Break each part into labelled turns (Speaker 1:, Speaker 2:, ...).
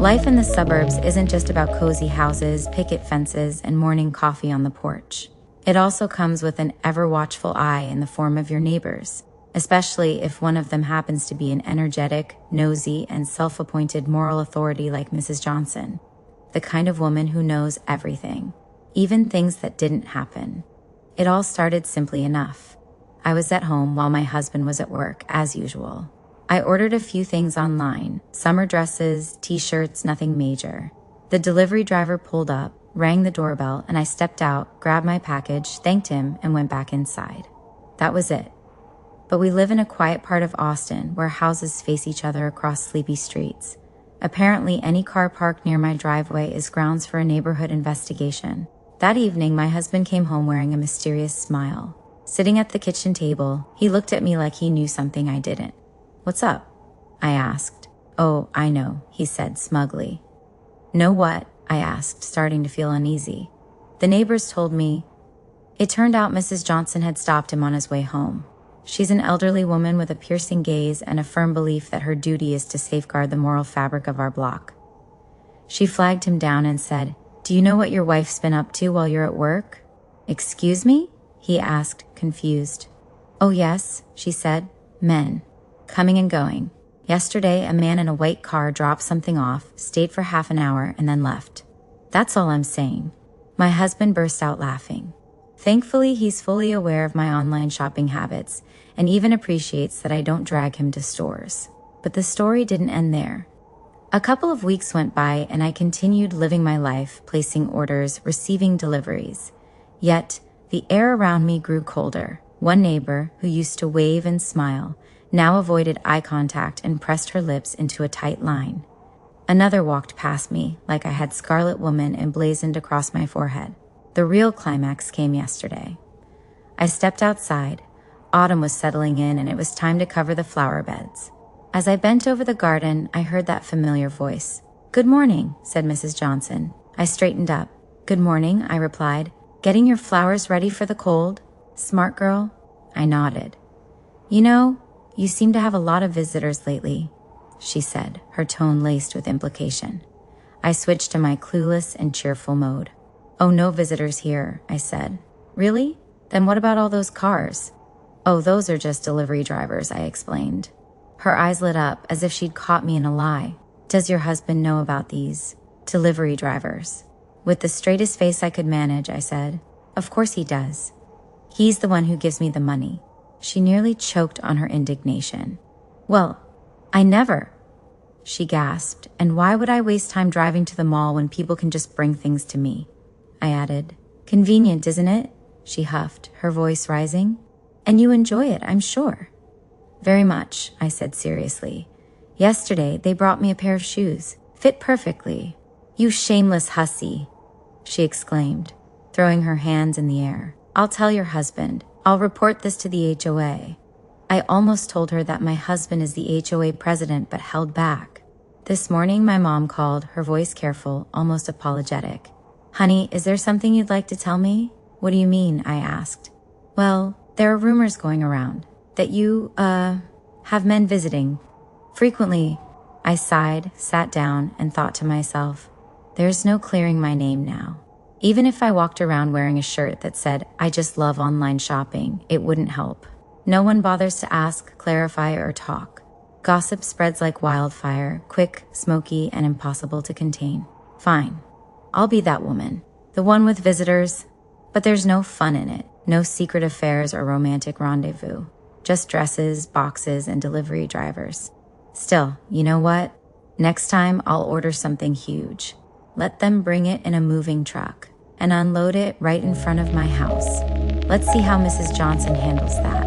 Speaker 1: Life in the suburbs isn't just about cozy houses, picket fences, and morning coffee on the porch. It also comes with an ever-watchful eye in the form of your neighbors, especially if one of them happens to be an energetic, nosy, and self-appointed moral authority like Mrs. Johnson, the kind of woman who knows everything, even things that didn't happen. It all started simply enough. I was at home while my husband was at work, as usual. I ordered a few things online, summer dresses, t-shirts, nothing major. The delivery driver pulled up, rang the doorbell, and I stepped out, grabbed my package, thanked him, and went back inside. That was it. But we live in a quiet part of Austin where houses face each other across sleepy streets. Apparently, any car parked near my driveway is grounds for a neighborhood investigation. That evening, my husband came home wearing a mysterious smile. Sitting at the kitchen table, he looked at me like he knew something I didn't. "What's up?" I asked. "Oh, I know," he said smugly. "Know what?" I asked, starting to feel uneasy. "The neighbors told me." It turned out Mrs. Johnson had stopped him on his way home. She's an elderly woman with a piercing gaze and a firm belief that her duty is to safeguard the moral fabric of our block. She flagged him down and said, "Do you know what your wife's been up to while you're at work?" "Excuse me?" he asked, confused. "Oh yes," she said. "Men. Coming and going. Yesterday, a man in a white car dropped something off, stayed for half an hour, and then left. That's all I'm saying." My husband burst out laughing. Thankfully, he's fully aware of my online shopping habits and even appreciates that I don't drag him to stores. But the story didn't end there. A couple of weeks went by and I continued living my life, placing orders, receiving deliveries. Yet, the air around me grew colder. One neighbor, who used to wave and smile, now avoided eye contact and pressed her lips into a tight line. Another walked past me like I had Scarlet Woman emblazoned across my forehead. The real climax came yesterday. I stepped outside. Autumn was settling in and it was time to cover the flower beds. As I bent over the garden, I heard that familiar voice. "Good morning," said Mrs. Johnson. I straightened up. "Good morning," I replied. "Getting your flowers ready for the cold? Smart girl?" I nodded. "You know, you seem to have a lot of visitors lately," she said, her tone laced with implication. I switched to my clueless and cheerful mode. "Oh, no visitors here," I said. "Really? Then what about all those cars?" "Oh, those are just delivery drivers," I explained. Her eyes lit up as if she'd caught me in a lie. "Does your husband know about these delivery drivers?" With the straightest face I could manage, I said, "Of course he does. He's the one who gives me the money." She nearly choked on her indignation. "Well, I never," she gasped, "and why would I waste time driving to the mall when people can just bring things to me?" I added, "Convenient, isn't it?" She huffed, her voice rising. "And you enjoy it, I'm sure." "Very much," I said seriously. "Yesterday, they brought me a pair of shoes. Fit perfectly." "You shameless hussy," she exclaimed, throwing her hands in the air. "I'll tell your husband. I'll report this to the HOA." I almost told her that my husband is the HOA president, but held back. This morning, my mom called, her voice careful, almost apologetic. "Honey, is there something you'd like to tell me?" "What do you mean?" I asked. "Well, there are rumors going around that you, have men visiting. Frequently." I sighed, sat down, and thought to myself, there's no clearing my name now. Even if I walked around wearing a shirt that said, "I just love online shopping," it wouldn't help. No one bothers to ask, clarify, or talk. Gossip spreads like wildfire, quick, smoky, and impossible to contain. Fine. I'll be that woman. The one with visitors. But there's no fun in it. No secret affairs or romantic rendezvous. Just dresses, boxes, and delivery drivers. Still, you know what? Next time I'll order something huge. Let them bring it in a moving truck and unload it right in front of my house. Let's see how Mrs. Johnson handles that.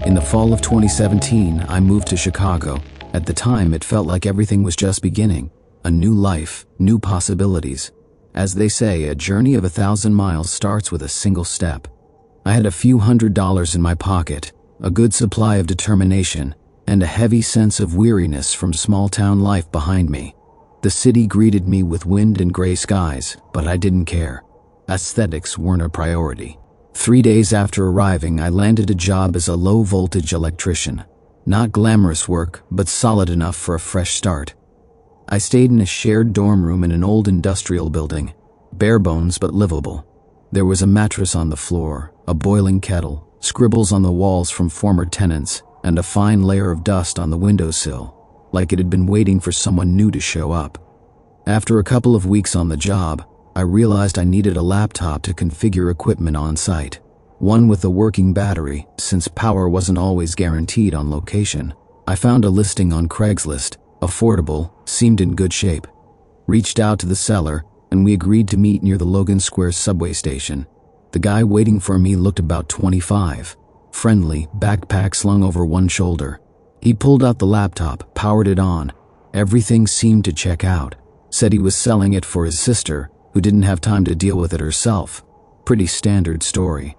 Speaker 2: In the fall of 2017, I moved to Chicago. At the time, it felt like everything was just beginning. A new life, new possibilities. As they say, a journey of 1,000 miles starts with a single step. I had a few $100s in my pocket, a good supply of determination, and a heavy sense of weariness from small-town life behind me. The city greeted me with wind and gray skies, but I didn't care. Aesthetics weren't a priority. 3 days after arriving, I landed a job as a low-voltage electrician. Not glamorous work, but solid enough for a fresh start. I stayed in a shared dorm room in an old industrial building. Bare bones but livable. There was a mattress on the floor, a boiling kettle, scribbles on the walls from former tenants, and a fine layer of dust on the windowsill, like it had been waiting for someone new to show up. After a couple of weeks on the job, I realized I needed a laptop to configure equipment on site. One with a working battery, since power wasn't always guaranteed on location. I found a listing on Craigslist, affordable, seemed in good shape. Reached out to the seller, and we agreed to meet near the Logan Square subway station. The guy waiting for me looked about 25. Friendly, backpack slung over one shoulder. He pulled out the laptop, powered it on. Everything seemed to check out. Said he was selling it for his sister, who didn't have time to deal with it herself. Pretty standard story.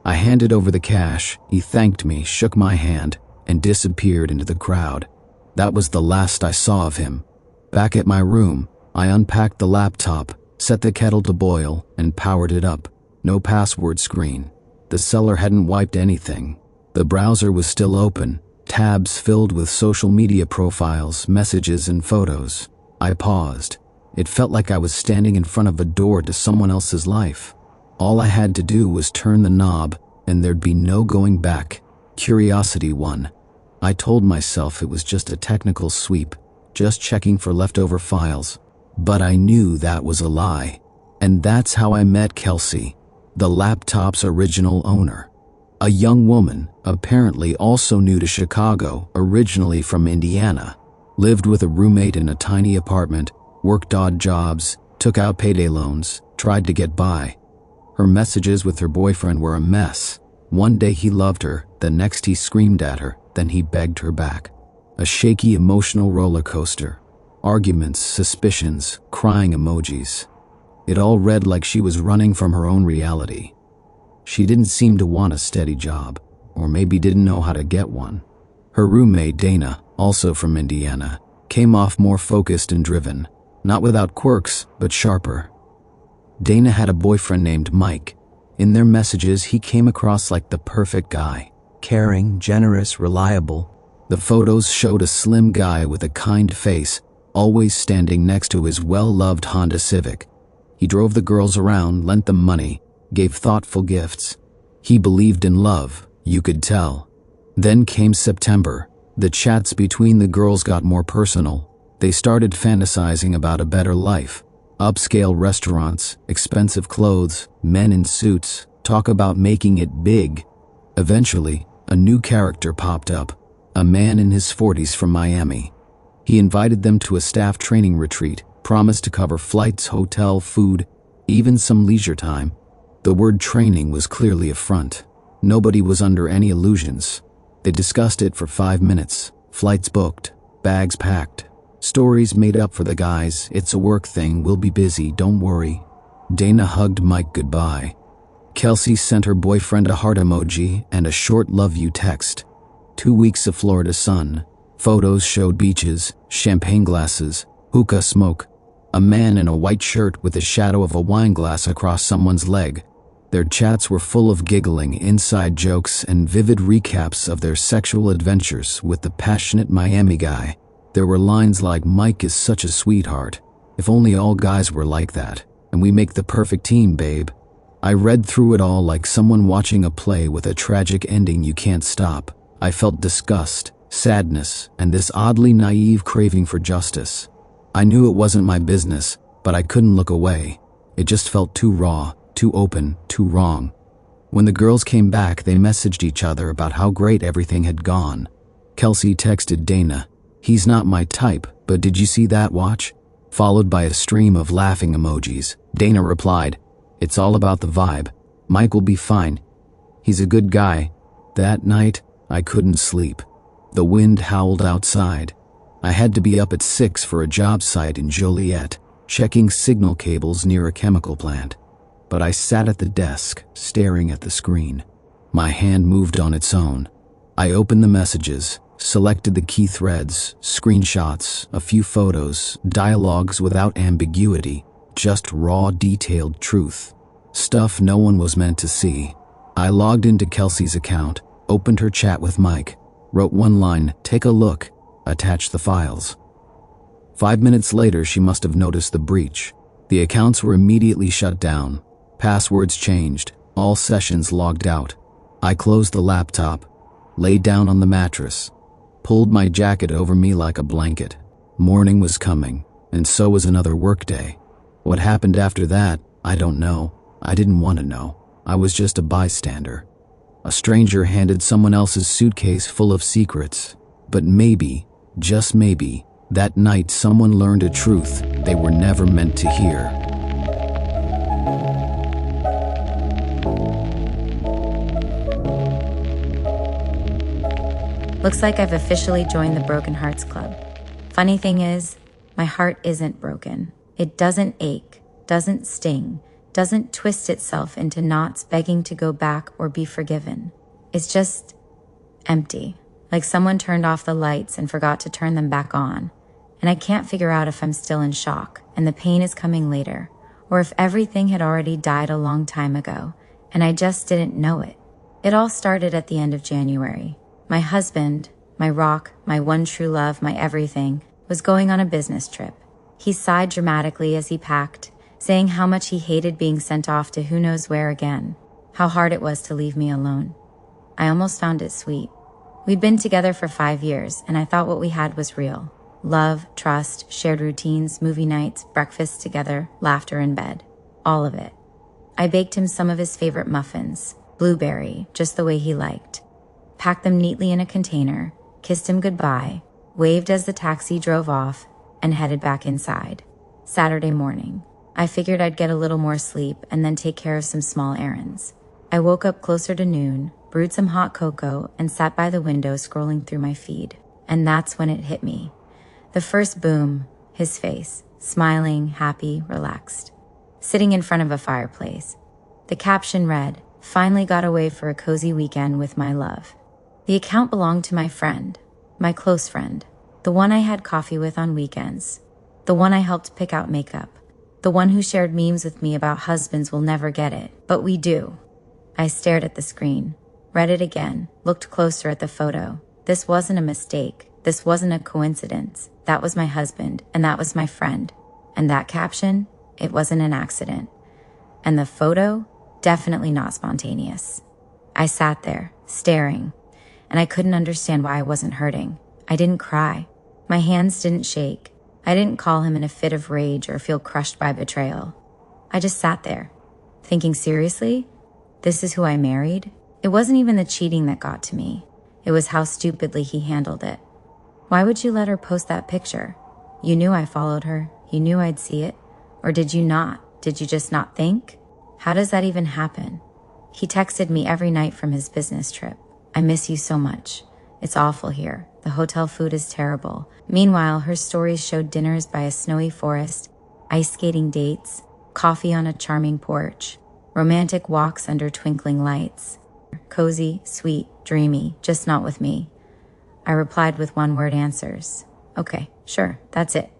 Speaker 2: I handed over the cash, he thanked me, shook my hand, and disappeared into the crowd. That was the last I saw of him. Back at my room, I unpacked the laptop, set the kettle to boil, and powered it up. No password screen. The seller hadn't wiped anything. The browser was still open, tabs filled with social media profiles, messages, and photos. I paused. It felt like I was standing in front of a door to someone else's life. All I had to do was turn the knob, and there'd be no going back. Curiosity won. I told myself it was just a technical sweep, just checking for leftover files. But I knew that was a lie. And that's how I met Kelsey, the laptop's original owner. A young woman, apparently also new to Chicago, originally from Indiana. Lived with a roommate in a tiny apartment, worked odd jobs, took out payday loans, tried to get by. Her messages with her boyfriend were a mess. One day he loved her, the next he screamed at her, then he begged her back. A shaky emotional roller coaster. Arguments, suspicions, crying emojis. It all read like she was running from her own reality. She didn't seem to want a steady job, or maybe didn't know how to get one. Her roommate, Dana, also from Indiana, came off more focused and driven. Not without quirks, but sharper. Dana had a boyfriend named Mike. In their messages, he came across like the perfect guy. Caring, generous, reliable. The photos showed a slim guy with a kind face, always standing next to his well-loved Honda Civic. He drove the girls around, lent them money, gave thoughtful gifts. He believed in love, you could tell. Then came September. The chats between the girls got more personal. They started fantasizing about a better life. Upscale restaurants, expensive clothes, men in suits, talk about making it big. Eventually, a new character popped up, a man in his 40s from Miami. He invited them to a staff training retreat, promised to cover flights, hotel, food, even some leisure time. The word training was clearly a front. Nobody was under any illusions. They discussed it for 5 minutes, flights booked, bags packed. Stories made up for the guys, it's a work thing, we'll be busy, don't worry. Dana hugged Mike goodbye. Kelsey sent her boyfriend a heart emoji and a short love you text. 2 weeks of Florida sun. Photos showed beaches, champagne glasses, hookah smoke. A man in a white shirt with the shadow of a wine glass across someone's leg. Their chats were full of giggling, inside jokes, and vivid recaps of their sexual adventures with the passionate Miami guy. There were lines like, "Mike is such a sweetheart. If only all guys were like that. And we make the perfect team, babe." I read through it all like someone watching a play with a tragic ending you can't stop. I felt disgust, sadness, and this oddly naive craving for justice. I knew it wasn't my business, but I couldn't look away. It just felt too raw, too open, too wrong. When the girls came back, they messaged each other about how great everything had gone. Kelsey texted Dana, "He's not my type, but did you see that watch?" Followed by a stream of laughing emojis. Dana replied, "It's all about the vibe. Mike will be fine. He's a good guy." That night, I couldn't sleep. The wind howled outside. I had to be up at 6 for a job site in Joliet, checking signal cables near a chemical plant. But I sat at the desk, staring at the screen. My hand moved on its own. I opened the messages, selected the key threads, screenshots, a few photos, dialogues without ambiguity, just raw, detailed truth. Stuff no one was meant to see. I logged into Kelsey's account, opened her chat with Mike, wrote one line, "Take a look," attached the files. 5 minutes later, she must have noticed the breach. The accounts were immediately shut down, passwords changed, all sessions logged out. I closed the laptop, laid down on the mattress, pulled my jacket over me like a blanket. Morning was coming, and so was another workday. What happened after that, I don't know. I didn't want to know. I was just a bystander. A stranger handed someone else's suitcase full of secrets. But maybe, just maybe, that night someone learned a truth they were never meant to hear.
Speaker 1: Looks like I've officially joined the Broken Hearts Club. Funny thing is, my heart isn't broken. It doesn't ache, doesn't sting, doesn't twist itself into knots begging to go back or be forgiven. It's just empty, like someone turned off the lights and forgot to turn them back on. And I can't figure out if I'm still in shock and the pain is coming later, or if everything had already died a long time ago and I just didn't know it. It all started at the end of January. My husband, my rock, my one true love, my everything, was going on a business trip. He sighed dramatically as he packed, saying how much he hated being sent off to who knows where again, how hard it was to leave me alone. I almost found it sweet. We'd been together for 5 years, and I thought what we had was real. Love, trust, shared routines, movie nights, breakfasts together, laughter in bed. All of it. I baked him some of his favorite muffins, blueberry, just the way he liked. Packed them neatly in a container, kissed him goodbye, waved as the taxi drove off, and headed back inside. Saturday morning. I figured I'd get a little more sleep and then take care of some small errands. I woke up closer to noon, brewed some hot cocoa, and sat by the window scrolling through my feed. And that's when it hit me. The first boom, his face, smiling, happy, relaxed, sitting in front of a fireplace. The caption read, "Finally got away for a cozy weekend with my love." The account belonged to my friend, my close friend, the one I had coffee with on weekends, the one I helped pick out makeup, the one who shared memes with me about husbands will never get it, but we do. I stared at the screen, read it again, looked closer at the photo. This wasn't a mistake. This wasn't a coincidence. That was my husband, and that was my friend. And that caption, it wasn't an accident. And the photo, definitely not spontaneous. I sat there, staring, and I couldn't understand why I wasn't hurting. I didn't cry. My hands didn't shake. I didn't call him in a fit of rage or feel crushed by betrayal. I just sat there, thinking, seriously? This is who I married? It wasn't even the cheating that got to me. It was how stupidly he handled it. Why would you let her post that picture? You knew I followed her. You knew I'd see it. Or did you not? Did you just not think? How does that even happen? He texted me every night from his business trip. I miss you so much. It's awful here. The hotel food is terrible. Meanwhile, her stories showed dinners by a snowy forest, ice skating dates, coffee on a charming porch, romantic walks under twinkling lights. Cozy, sweet, dreamy, just not with me. I replied with one-word answers. Okay, sure, that's it.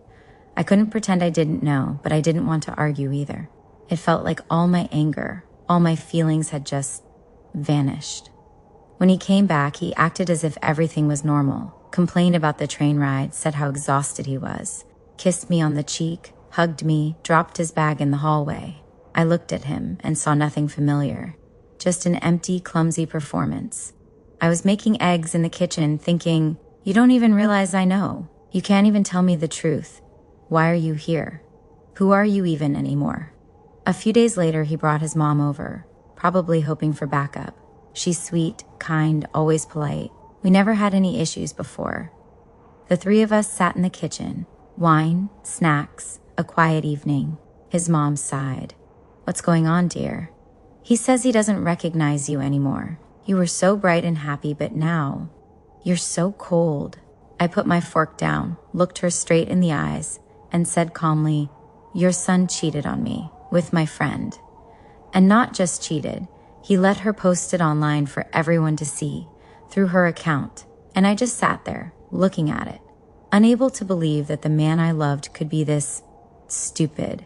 Speaker 1: I couldn't pretend I didn't know, but I didn't want to argue either. It felt like all my anger, all my feelings had just vanished. When he came back, he acted as if everything was normal, complained about the train ride, said how exhausted he was, kissed me on the cheek, hugged me, dropped his bag in the hallway. I looked at him and saw nothing familiar, just an empty, clumsy performance. I was making eggs in the kitchen thinking, you don't even realize I know. You can't even tell me the truth. Why are you here? Who are you even anymore? A few days later, he brought his mom over, probably hoping for backup. She's sweet, kind, always polite. We never had any issues before. The three of us sat in the kitchen. Wine, snacks, a quiet evening. His mom sighed. What's going on, dear? He says he doesn't recognize you anymore. You were so bright and happy, but now, you're so cold. I put my fork down, looked her straight in the eyes, and said calmly, your son cheated on me, with my friend. And not just cheated, he let her post it online for everyone to see, through her account, and I just sat there, looking at it, unable to believe that the man I loved could be this stupid.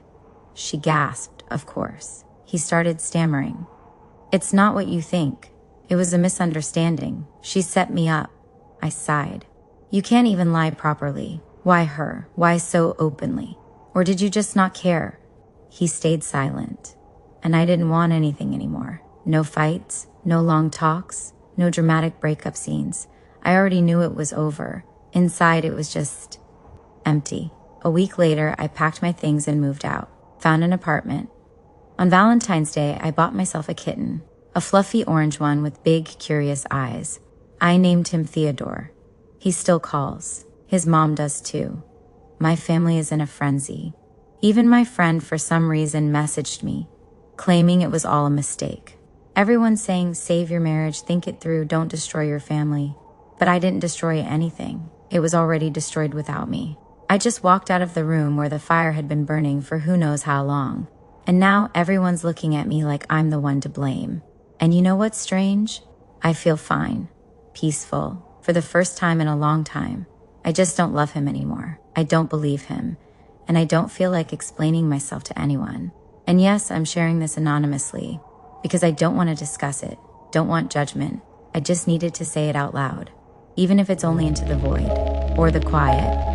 Speaker 1: She gasped, of course. He started stammering. It's not what you think. It was a misunderstanding. She set me up. I sighed. You can't even lie properly. Why her? Why so openly? Or did you just not care? He stayed silent. And I didn't want anything anymore. No fights, no long talks, no dramatic breakup scenes. I already knew it was over. Inside, it was just empty. A week later, I packed my things and moved out. Found an apartment. On Valentine's Day, I bought myself a kitten, a fluffy orange one with big, curious eyes. I named him Theodore. He still calls. His mom does too. My family is in a frenzy. Even my friend, for some reason, messaged me, claiming it was all a mistake. Everyone's saying, save your marriage, think it through, don't destroy your family. But I didn't destroy anything. It was already destroyed without me. I just walked out of the room where the fire had been burning for who knows how long. And now everyone's looking at me like I'm the one to blame. And you know what's strange? I feel fine, peaceful, for the first time in a long time. I just don't love him anymore. I don't believe him. And I don't feel like explaining myself to anyone. And yes, I'm sharing this anonymously because I don't want to discuss it, don't want judgment. I just needed to say it out loud, even if it's only into the void or the quiet.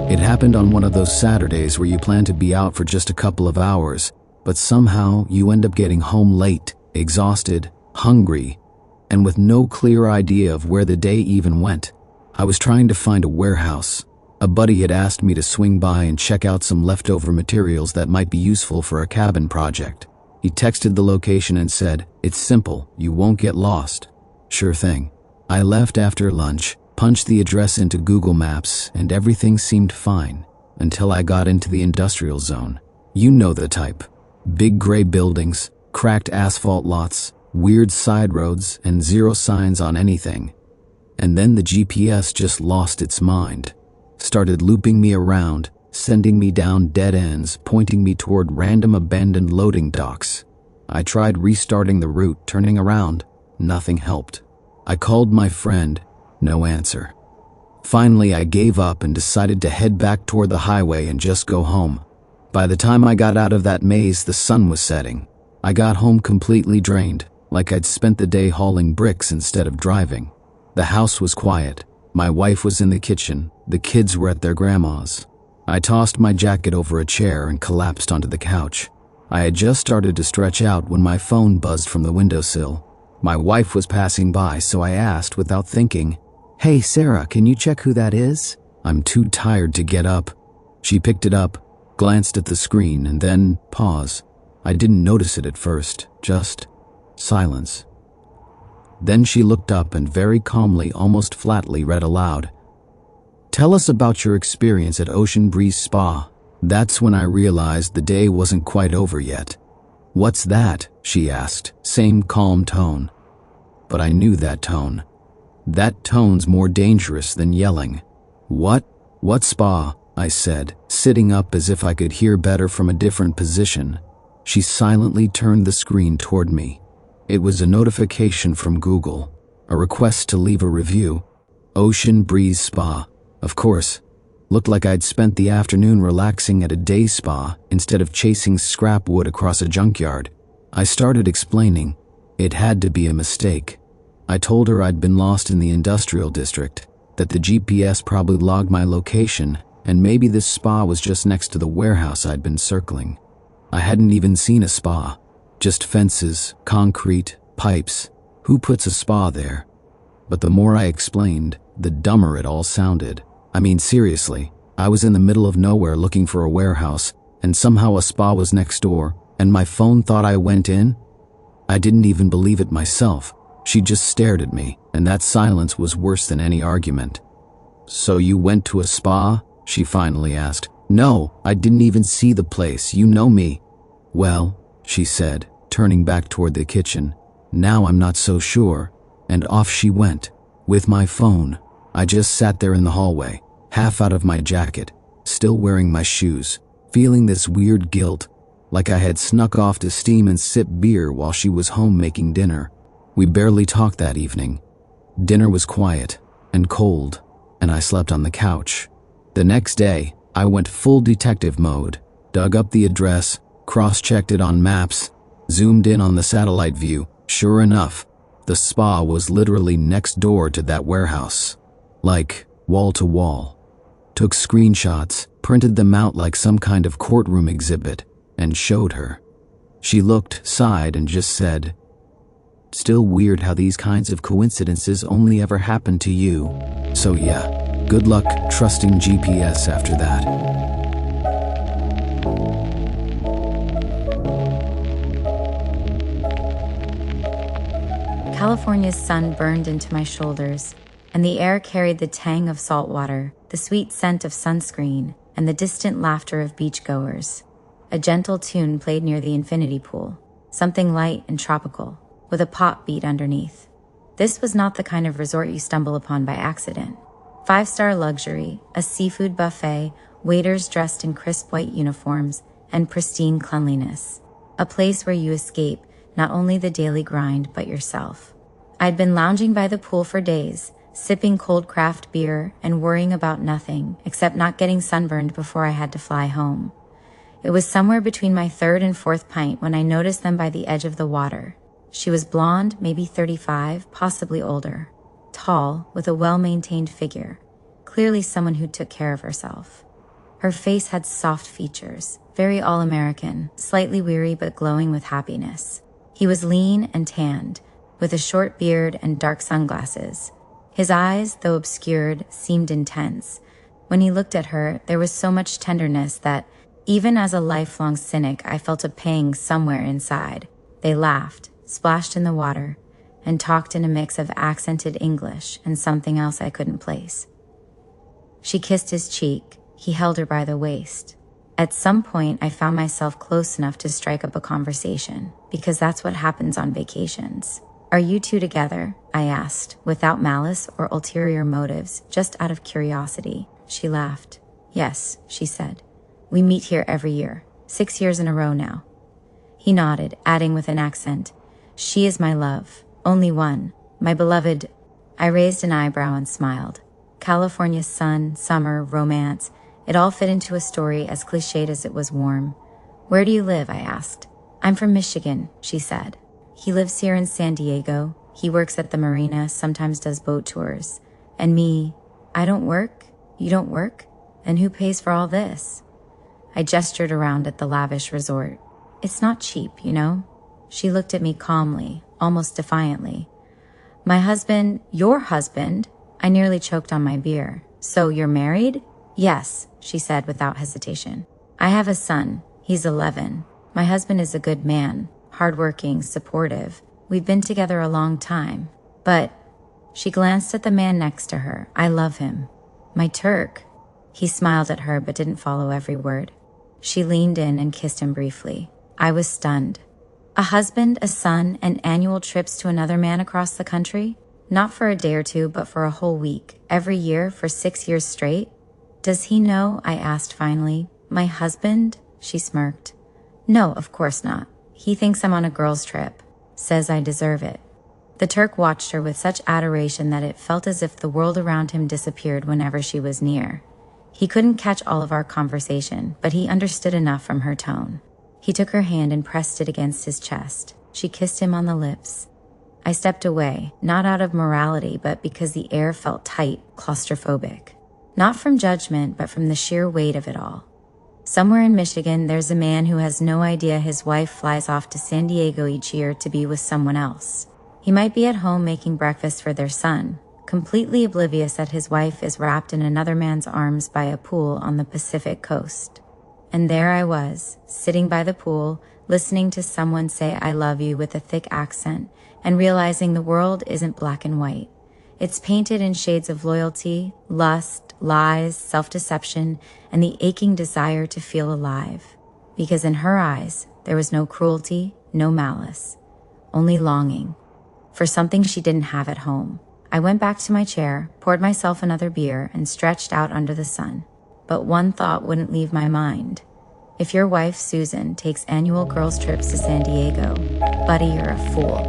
Speaker 2: It happened on one of those Saturdays where you plan to be out for just a couple of hours, but somehow you end up getting home late, exhausted, hungry, and with no clear idea of where the day even went. I was trying to find a warehouse. A buddy had asked me to swing by and check out some leftover materials that might be useful for a cabin project. He texted the location and said, "It's simple, you won't get lost." Sure thing. I left after lunch, punched the address into Google Maps, and everything seemed fine until I got into the industrial zone. You know the type. Big gray buildings, cracked asphalt lots, weird side roads, and zero signs on anything. And then the GPS just lost its mind. Started looping me around, sending me down dead ends, pointing me toward random abandoned loading docks. I tried restarting the route, turning around. Nothing helped. I called my friend. No answer. Finally, I gave up and decided to head back toward the highway and just go home. By the time I got out of that maze, the sun was setting. I got home completely drained, like I'd spent the day hauling bricks instead of driving. The house was quiet. My wife was in the kitchen. The kids were at their grandma's. I tossed my jacket over a chair and collapsed onto the couch. I had just started to stretch out when my phone buzzed from the windowsill. My wife was passing by, so I asked without thinking, "Hey, Sarah, can you check who that is?" I'm too tired to get up. She picked it up, glanced at the screen, and then pause. I didn't notice it at first, just silence. Then she looked up and very calmly, almost flatly, read aloud, "Tell us about your experience at Ocean Breeze Spa." That's when I realized the day wasn't quite over yet. "What's that?" she asked, same calm tone. But I knew that tone. That tone's more dangerous than yelling. What spa?" I said, sitting up as if I could hear better from a different position. She silently turned the screen toward me. It was a notification from Google, a request to leave a review. Ocean Breeze Spa. Of course. Looked like I'd spent the afternoon relaxing at a day spa instead of chasing scrap wood across a junkyard. I started explaining. It had to be a mistake. I told her I'd been lost in the industrial district, that the GPS probably logged my location, and maybe this spa was just next to the warehouse I'd been circling. I hadn't even seen a spa. Just fences, concrete, pipes. Who puts a spa there? But the more I explained, the dumber it all sounded. I mean, seriously, I was in the middle of nowhere looking for a warehouse, and somehow a spa was next door, and my phone thought I went in? I didn't even believe it myself. She just stared at me, and that silence was worse than any argument. "So you went to a spa?" she finally asked. "No, I didn't even see the place. You know me." "Well," she said, turning back toward the kitchen, "now I'm not so sure." And off she went, with my phone. I just sat there in the hallway, half out of my jacket, still wearing my shoes, feeling this weird guilt, like I had snuck off to steam and sip beer while she was home making dinner. We barely talked that evening. Dinner was quiet and cold, and I slept on the couch. The next day, I went full detective mode. Dug up the address, cross-checked it on maps, zoomed in on the satellite view. Sure enough, the spa was literally next door to that warehouse. Like, wall to wall. Took screenshots, printed them out like some kind of courtroom exhibit, and showed her. She looked, sighed, and just said, "Still weird how these kinds of coincidences only ever happen to you." So yeah, good luck trusting GPS after that.
Speaker 1: California's sun burned into my shoulders, and the air carried the tang of salt water, the sweet scent of sunscreen, and the distant laughter of beachgoers. A gentle tune played near the infinity pool, something light and tropical, with a pop beat underneath. This was not the kind of resort you stumble upon by accident. 5-star luxury, a seafood buffet, waiters dressed in crisp white uniforms, and pristine cleanliness. A place where you escape not only the daily grind, but yourself. I'd been lounging by the pool for days, sipping cold craft beer and worrying about nothing except not getting sunburned before I had to fly home. It was somewhere between my third and fourth pint when I noticed them by the edge of the water. She was blonde, maybe 35, possibly older. Tall, with a well-maintained figure. Clearly someone who took care of herself. Her face had soft features, very all-American, slightly weary but glowing with happiness. He was lean and tanned, with a short beard and dark sunglasses. His eyes, though obscured, seemed intense. When he looked at her, there was so much tenderness that, even as a lifelong cynic, I felt a pang somewhere inside. They laughed, splashed in the water, and talked in a mix of accented English and something else I couldn't place. She kissed his cheek. He held her by the waist. At some point, I found myself close enough to strike up a conversation, because that's what happens on vacations. "Are you two together?" I asked, without malice or ulterior motives, just out of curiosity. She laughed. "Yes," she said. "We meet here every year, 6 years in a row now." He nodded, adding with an accent, "She is my love, only one, my beloved." I raised an eyebrow and smiled. California's sun, summer, romance, it all fit into a story as cliched as it was warm. "Where do you live?" I asked. "I'm from Michigan," she said. "He lives here in San Diego. He works at the marina, sometimes does boat tours. And me, I don't work? You don't work? Then who pays for all this?" I gestured around at the lavish resort. "It's not cheap, you know?" She looked at me calmly, almost defiantly. "My husband, your husband?" I nearly choked on my beer. "So you're married?" "Yes," she said without hesitation. "I have a son. He's 11. My husband is a good man, hardworking, supportive. We've been together a long time. But," she glanced at the man next to her, "I love him. My Turk." He smiled at her but didn't follow every word. She leaned in and kissed him briefly. I was stunned. A husband, a son, and annual trips to another man across the country? Not for a day or two, but for a whole week, every year for 6 years straight? "Does he know?" I asked finally. "My husband?" She smirked. "No, of course not. He thinks I'm on a girls' trip. Says I deserve it." The Turk watched her with such adoration that it felt as if the world around him disappeared whenever she was near. He couldn't catch all of our conversation, but he understood enough from her tone. He took her hand and pressed it against his chest. She kissed him on the lips. I stepped away, not out of morality, but because the air felt tight, claustrophobic. Not from judgment, but from the sheer weight of it all. Somewhere in Michigan, there's a man who has no idea his wife flies off to San Diego each year to be with someone else. He might be at home making breakfast for their son, completely oblivious that his wife is wrapped in another man's arms by a pool on the Pacific coast. And there I was, sitting by the pool, listening to someone say "I love you" with a thick accent, and realizing the world isn't black and white. It's painted in shades of loyalty, lust, lies, self-deception, and the aching desire to feel alive. Because in her eyes, there was no cruelty, no malice, only longing for something she didn't have at home. I went back to my chair, poured myself another beer, and stretched out under the sun. But one thought wouldn't leave my mind. If your wife, Susan, takes annual girls' trips to San Diego, buddy, you're a fool.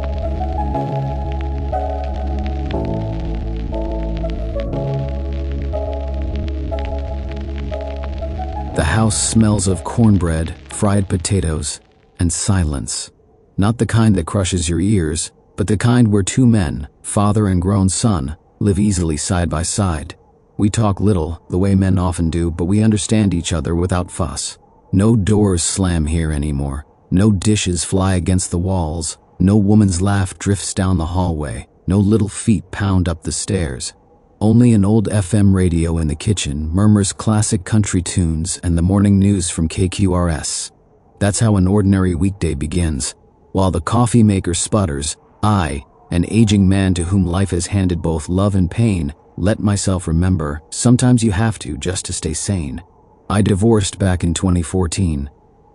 Speaker 2: The house smells of cornbread, fried potatoes, and silence. Not the kind that crushes your ears, but the kind where two men, father and grown son, live easily side by side. We talk little, the way men often do, but we understand each other without fuss. No doors slam here anymore. No dishes fly against the walls. No woman's laugh drifts down the hallway. No little feet pound up the stairs. Only an old FM radio in the kitchen murmurs classic country tunes and the morning news from KQRS. That's how an ordinary weekday begins. While the coffee maker sputters, I, an aging man to whom life has handed both love and pain, let myself remember, sometimes you have to just to stay sane. I divorced back in 2014.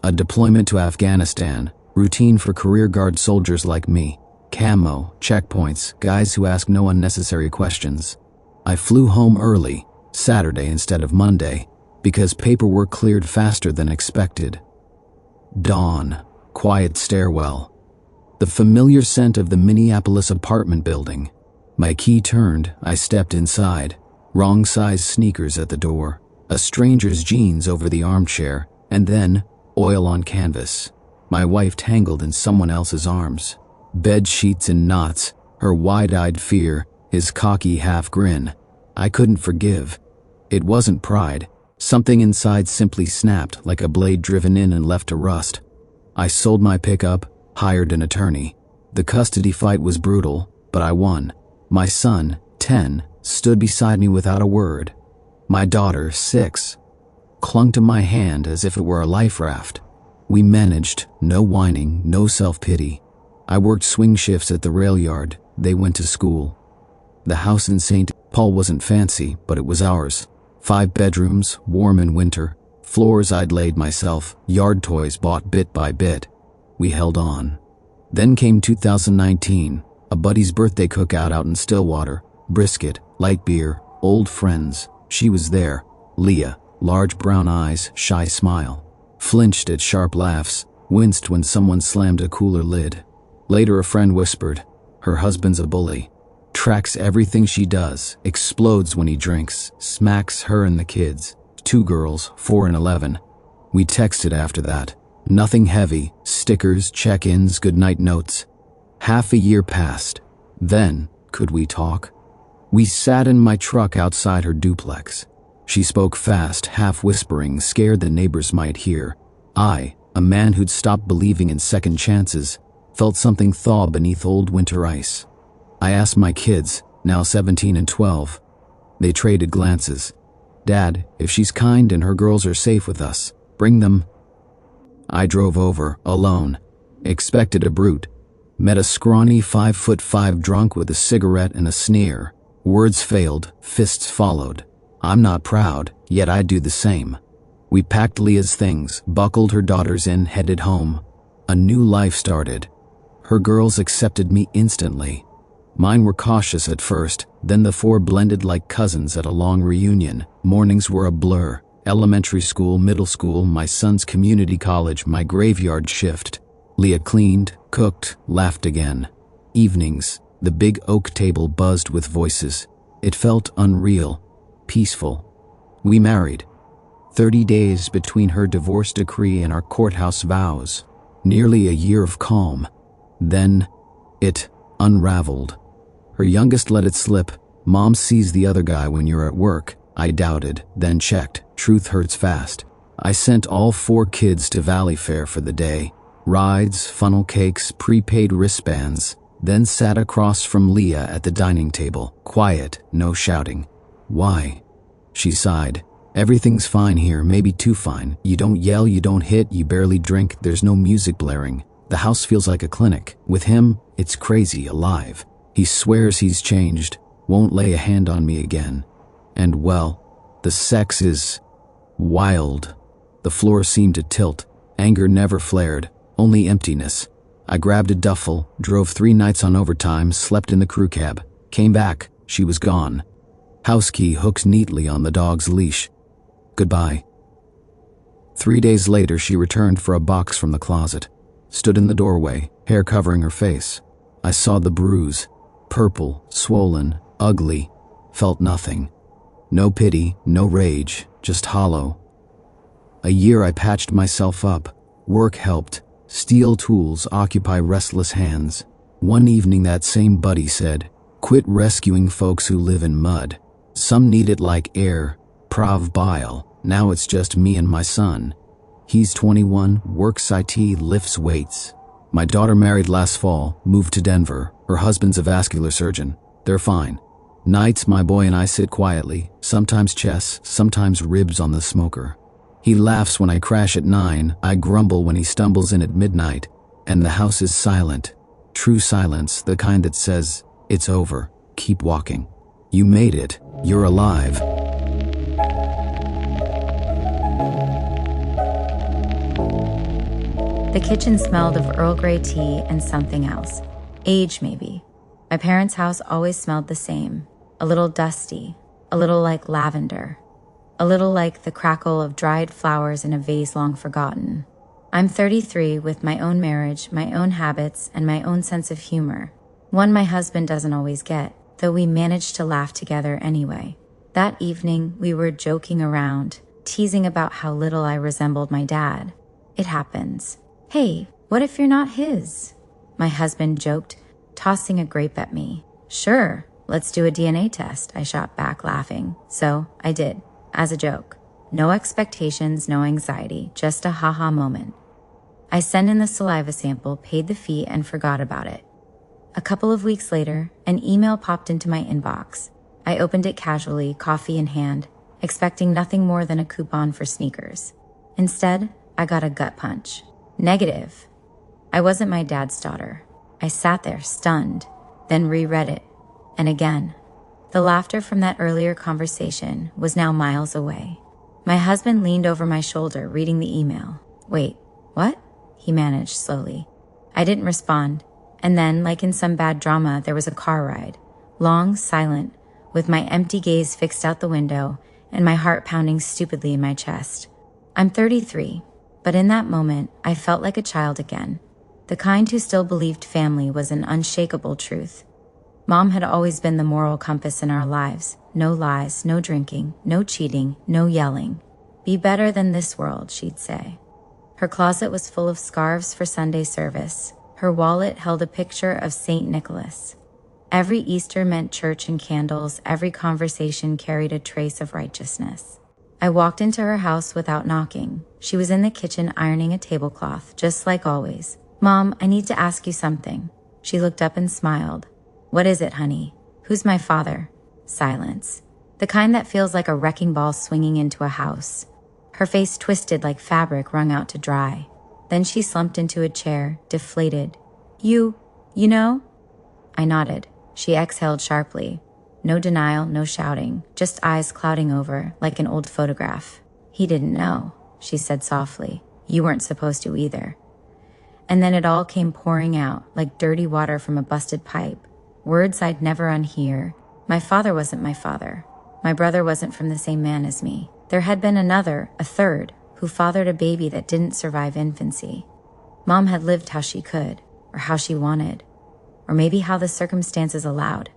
Speaker 2: A deployment to Afghanistan, routine for career guard soldiers like me. Camo, checkpoints, guys who ask no unnecessary questions. I flew home early, Saturday instead of Monday, because paperwork cleared faster than expected. Dawn, quiet stairwell. The familiar scent of the Minneapolis apartment building. My key turned, I stepped inside. Wrong size sneakers at the door, a stranger's jeans over the armchair, and then oil on canvas. My wife tangled in someone else's arms. Bed sheets in knots, her wide-eyed fear, his cocky half grin. I couldn't forgive. It wasn't pride. Something inside simply snapped like a blade driven in and left to rust. I sold my pickup, hired an attorney. The custody fight was brutal, but I won. My son, 10, stood beside me without a word. My daughter, 6, clung to my hand as if it were a life raft. We managed, no whining, no self-pity. I worked swing shifts at the rail yard. They went to school. The house in St. Paul wasn't fancy, but it was ours. 5 bedrooms, warm in winter, floors I'd laid myself, yard toys bought bit by bit. We held on. Then came 2019, a buddy's birthday cookout out in Stillwater, brisket, light beer, old friends. She was there, Leah, large brown eyes, shy smile. Flinched at sharp laughs, winced when someone slammed a cooler lid. Later a friend whispered, her husband's a bully. Tracks everything she does, explodes when he drinks, smacks her and the kids. 2 girls, 4 and 11. We texted after that. Nothing heavy, stickers, check-ins, goodnight notes. Half a year passed. Then, could we talk? We sat in my truck outside her duplex. She spoke fast, half whispering, scared the neighbors might hear. I, a man who'd stopped believing in second chances, felt something thaw beneath old winter ice. I asked my kids, now 17 and 12. They traded glances. Dad, if she's kind and her girls are safe with us, bring them. I drove over, alone. Expected a brute. Met a scrawny 5'5" drunk with a cigarette and a sneer. Words failed, fists followed. I'm not proud, yet I'd do the same. We packed Leah's things, buckled her daughters in, headed home. A new life started. Her girls accepted me instantly. Mine were cautious at first, then the 4 blended like cousins at a long reunion. Mornings were a blur. Elementary school, middle school, my son's community college, my graveyard shift. Leah cleaned, cooked, laughed again. Evenings, the big oak table buzzed with voices. It felt unreal, peaceful. We married. 30 days between her divorce decree and our courthouse vows. Nearly a year of calm. Then, it unraveled. Her youngest let it slip. Mom sees the other guy when you're at work. I doubted, then checked. Truth hurts fast. I sent all 4 kids to Valley Fair for the day. Rides, funnel cakes, prepaid wristbands. Then sat across from Leah at the dining table. Quiet, no shouting. Why? She sighed. Everything's fine here, maybe too fine. You don't yell, you don't hit, you barely drink, there's no music blaring. The house feels like a clinic. With him, it's crazy, alive. He swears he's changed, won't lay a hand on me again. And well, the sex is wild. The floor seemed to tilt. Anger never flared, only emptiness. I grabbed a duffel, drove 3 nights on overtime, slept in the crew cab. Came back, she was gone. House key hooked neatly on the dog's leash. Goodbye. 3 days later, she returned for a box from the closet. Stood in the doorway, hair covering her face. I saw the bruise. Purple, swollen, ugly. Felt nothing. No pity, no rage, just hollow. A year I patched myself up. Work helped. Steel tools occupy restless hands. One evening that same buddy said, "Quit rescuing folks who live in mud. Some need it like air, prov bile. Now it's just me and my son. He's 21, works IT, lifts weights. My daughter married last fall, moved to Denver. Her husband's a vascular surgeon. They're fine. Nights my boy and I sit quietly, sometimes chess, sometimes ribs on the smoker. He laughs when I crash at 9, I grumble when he stumbles in at midnight, and the house is silent. True silence, the kind that says, it's over, keep walking. You made it, you're alive."
Speaker 1: The kitchen smelled of Earl Grey tea and something else. Age, maybe. My parents' house always smelled the same. A little dusty, a little like lavender, a little like the crackle of dried flowers in a vase long forgotten. I'm 33 with my own marriage, my own habits, and my own sense of humor. One my husband doesn't always get, though we managed to laugh together anyway. That evening, we were joking around, teasing about how little I resembled my dad. It happens. "Hey, what if you're not his?" My husband joked, tossing a grape at me. "Sure, let's do a DNA test," I shot back, laughing. So I did, as a joke. No expectations, no anxiety, just a haha moment. I sent in the saliva sample, paid the fee, and forgot about it. A couple of weeks later, an email popped into my inbox. I opened it casually, coffee in hand, expecting nothing more than a coupon for sneakers. Instead, I got a gut punch. Negative. I wasn't my dad's daughter. I sat there, stunned, then reread it. And again. The laughter from that earlier conversation was now miles away. My husband leaned over my shoulder, reading the email. "Wait, what?" he managed slowly. I didn't respond. And then, like in some bad drama, there was a car ride. Long, silent, with my empty gaze fixed out the window and my heart pounding stupidly in my chest. I'm 33. But in that moment, I felt like a child again, the kind who still believed family was an unshakable truth. Mom had always been the moral compass in our lives. No lies, no drinking, no cheating, no yelling. Be better than this world, she'd say. Her closet was full of scarves for Sunday service. Her wallet held a picture of St. Nicholas. Every Easter meant church and candles. Every conversation carried a trace of righteousness. I walked into her house without knocking. She was in the kitchen ironing a tablecloth, just like always. "Mom, I need to ask you something." She looked up and smiled. "What is it, honey? Who's my father?" Silence. The kind that feels like a wrecking ball swinging into a house. Her face twisted like fabric wrung out to dry. Then she slumped into a chair, deflated. You know?" I nodded. She exhaled sharply. No denial, no shouting, just eyes clouding over, like an old photograph. "He didn't know," she said softly. "You weren't supposed to either." And then it all came pouring out, like dirty water from a busted pipe. Words I'd never unhear. My father wasn't my father. My brother wasn't from the same man as me. There had been another, a third, who fathered a baby that didn't survive infancy. Mom had lived how she could, or how she wanted, or maybe how the circumstances allowed.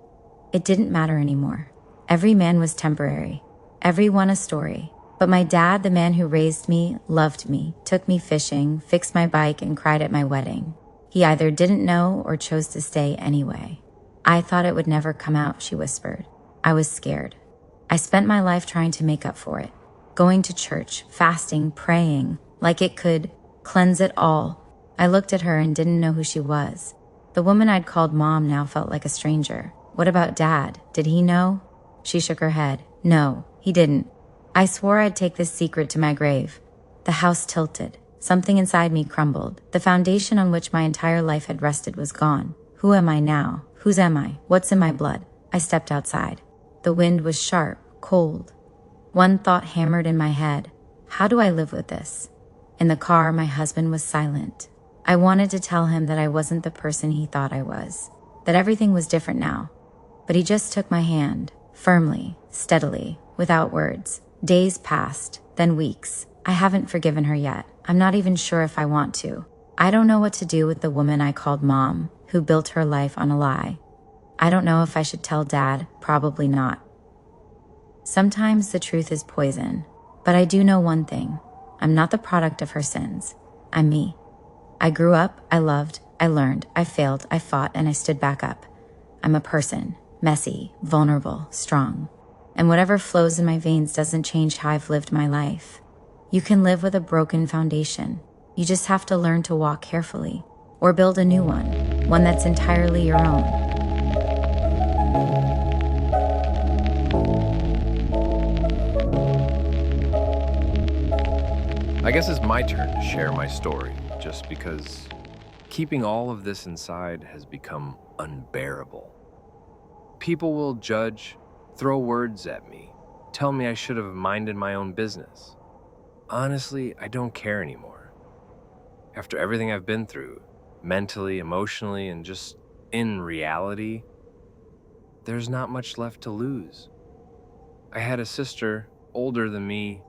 Speaker 1: It didn't matter anymore. Every man was temporary, every one a story. But my dad, the man who raised me, loved me, took me fishing, fixed my bike, and cried at my wedding. He either didn't know or chose to stay anyway. "I thought it would never come out," she whispered. I was scared. I spent my life trying to make up for it. Going to church, fasting, praying, like it could cleanse it all. I looked at her and didn't know who she was. The woman I'd called Mom now felt like a stranger. What about Dad? Did he know? She shook her head. No, he didn't. I swore I'd take this secret to my grave. The house tilted. Something inside me crumbled. The foundation on which my entire life had rested was gone. Who am I now? Whose am I? What's in my blood? I stepped outside. The wind was sharp, cold. One thought hammered in my head. How do I live with this? In the car, my husband was silent. I wanted to tell him that I wasn't the person he thought I was, that everything was different now. But he just took my hand, firmly, steadily, without words. Days passed, then weeks. I haven't forgiven her yet. I'm not even sure if I want to. I don't know what to do with the woman I called Mom, who built her life on a lie. I don't know if I should tell Dad. Probably not. Sometimes the truth is poison. But I do know one thing. I'm not the product of her sins. I'm me. I grew up, I loved, I learned, I failed, I fought, and I stood back up. I'm a person, messy, vulnerable, strong. And whatever flows in my veins doesn't change how I've lived my life. You can live with a broken foundation. You just have to learn to walk carefully, or build a new one that's entirely your own.
Speaker 3: I guess it's my turn to share my story, just because keeping all of this inside has become unbearable. People will judge, throw words at me, tell me I should have minded my own business. Honestly, I don't care anymore. After everything I've been through, mentally, emotionally, and just in reality, there's not much left to lose. I had a sister, older than me.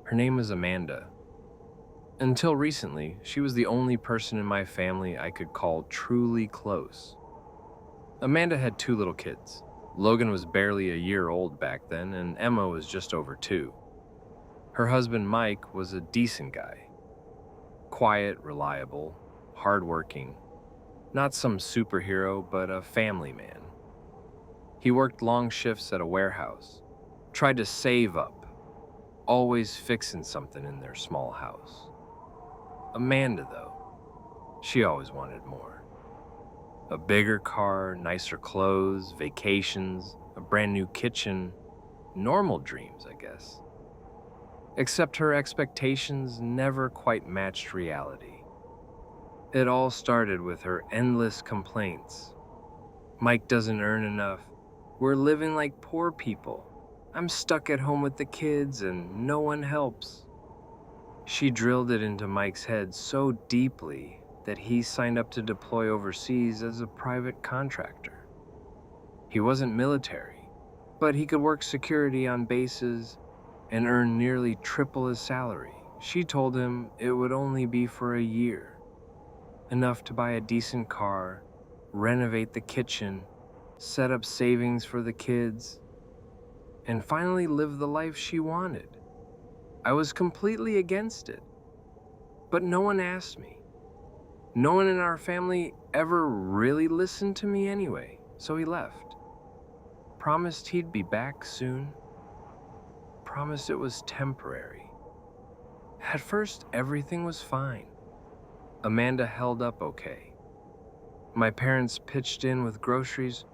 Speaker 3: Her name was Amanda. Until recently, she was the only person in my family I could call truly close. Amanda had 2 little kids. Logan was barely a year old back then, and Emma was just over 2. Her husband, Mike, was a decent guy. Quiet, reliable, hardworking. Not some superhero, but a family man. He worked long shifts at a warehouse, tried to save up, always fixing something in their small house. Amanda, though, she always wanted more. A bigger car, nicer clothes, vacations, a brand new kitchen, normal dreams, I guess. Except her expectations never quite matched reality. It all started with her endless complaints. Mike doesn't earn enough. We're living like poor people. I'm stuck at home with the kids and no one helps. She drilled it into Mike's head so deeply that he signed up to deploy overseas as a private contractor. He wasn't military, but he could work security on bases and earn nearly triple his salary. She told him it would only be for a year, enough to buy a decent car, renovate the kitchen, set up savings for the kids, and finally live the life she wanted. I was completely against it, but no one asked me. No one in our family ever really listened to me anyway, so he left. Promised he'd be back soon. Promised it was temporary. At first, everything was fine. Amanda held up okay. My parents pitched in with groceries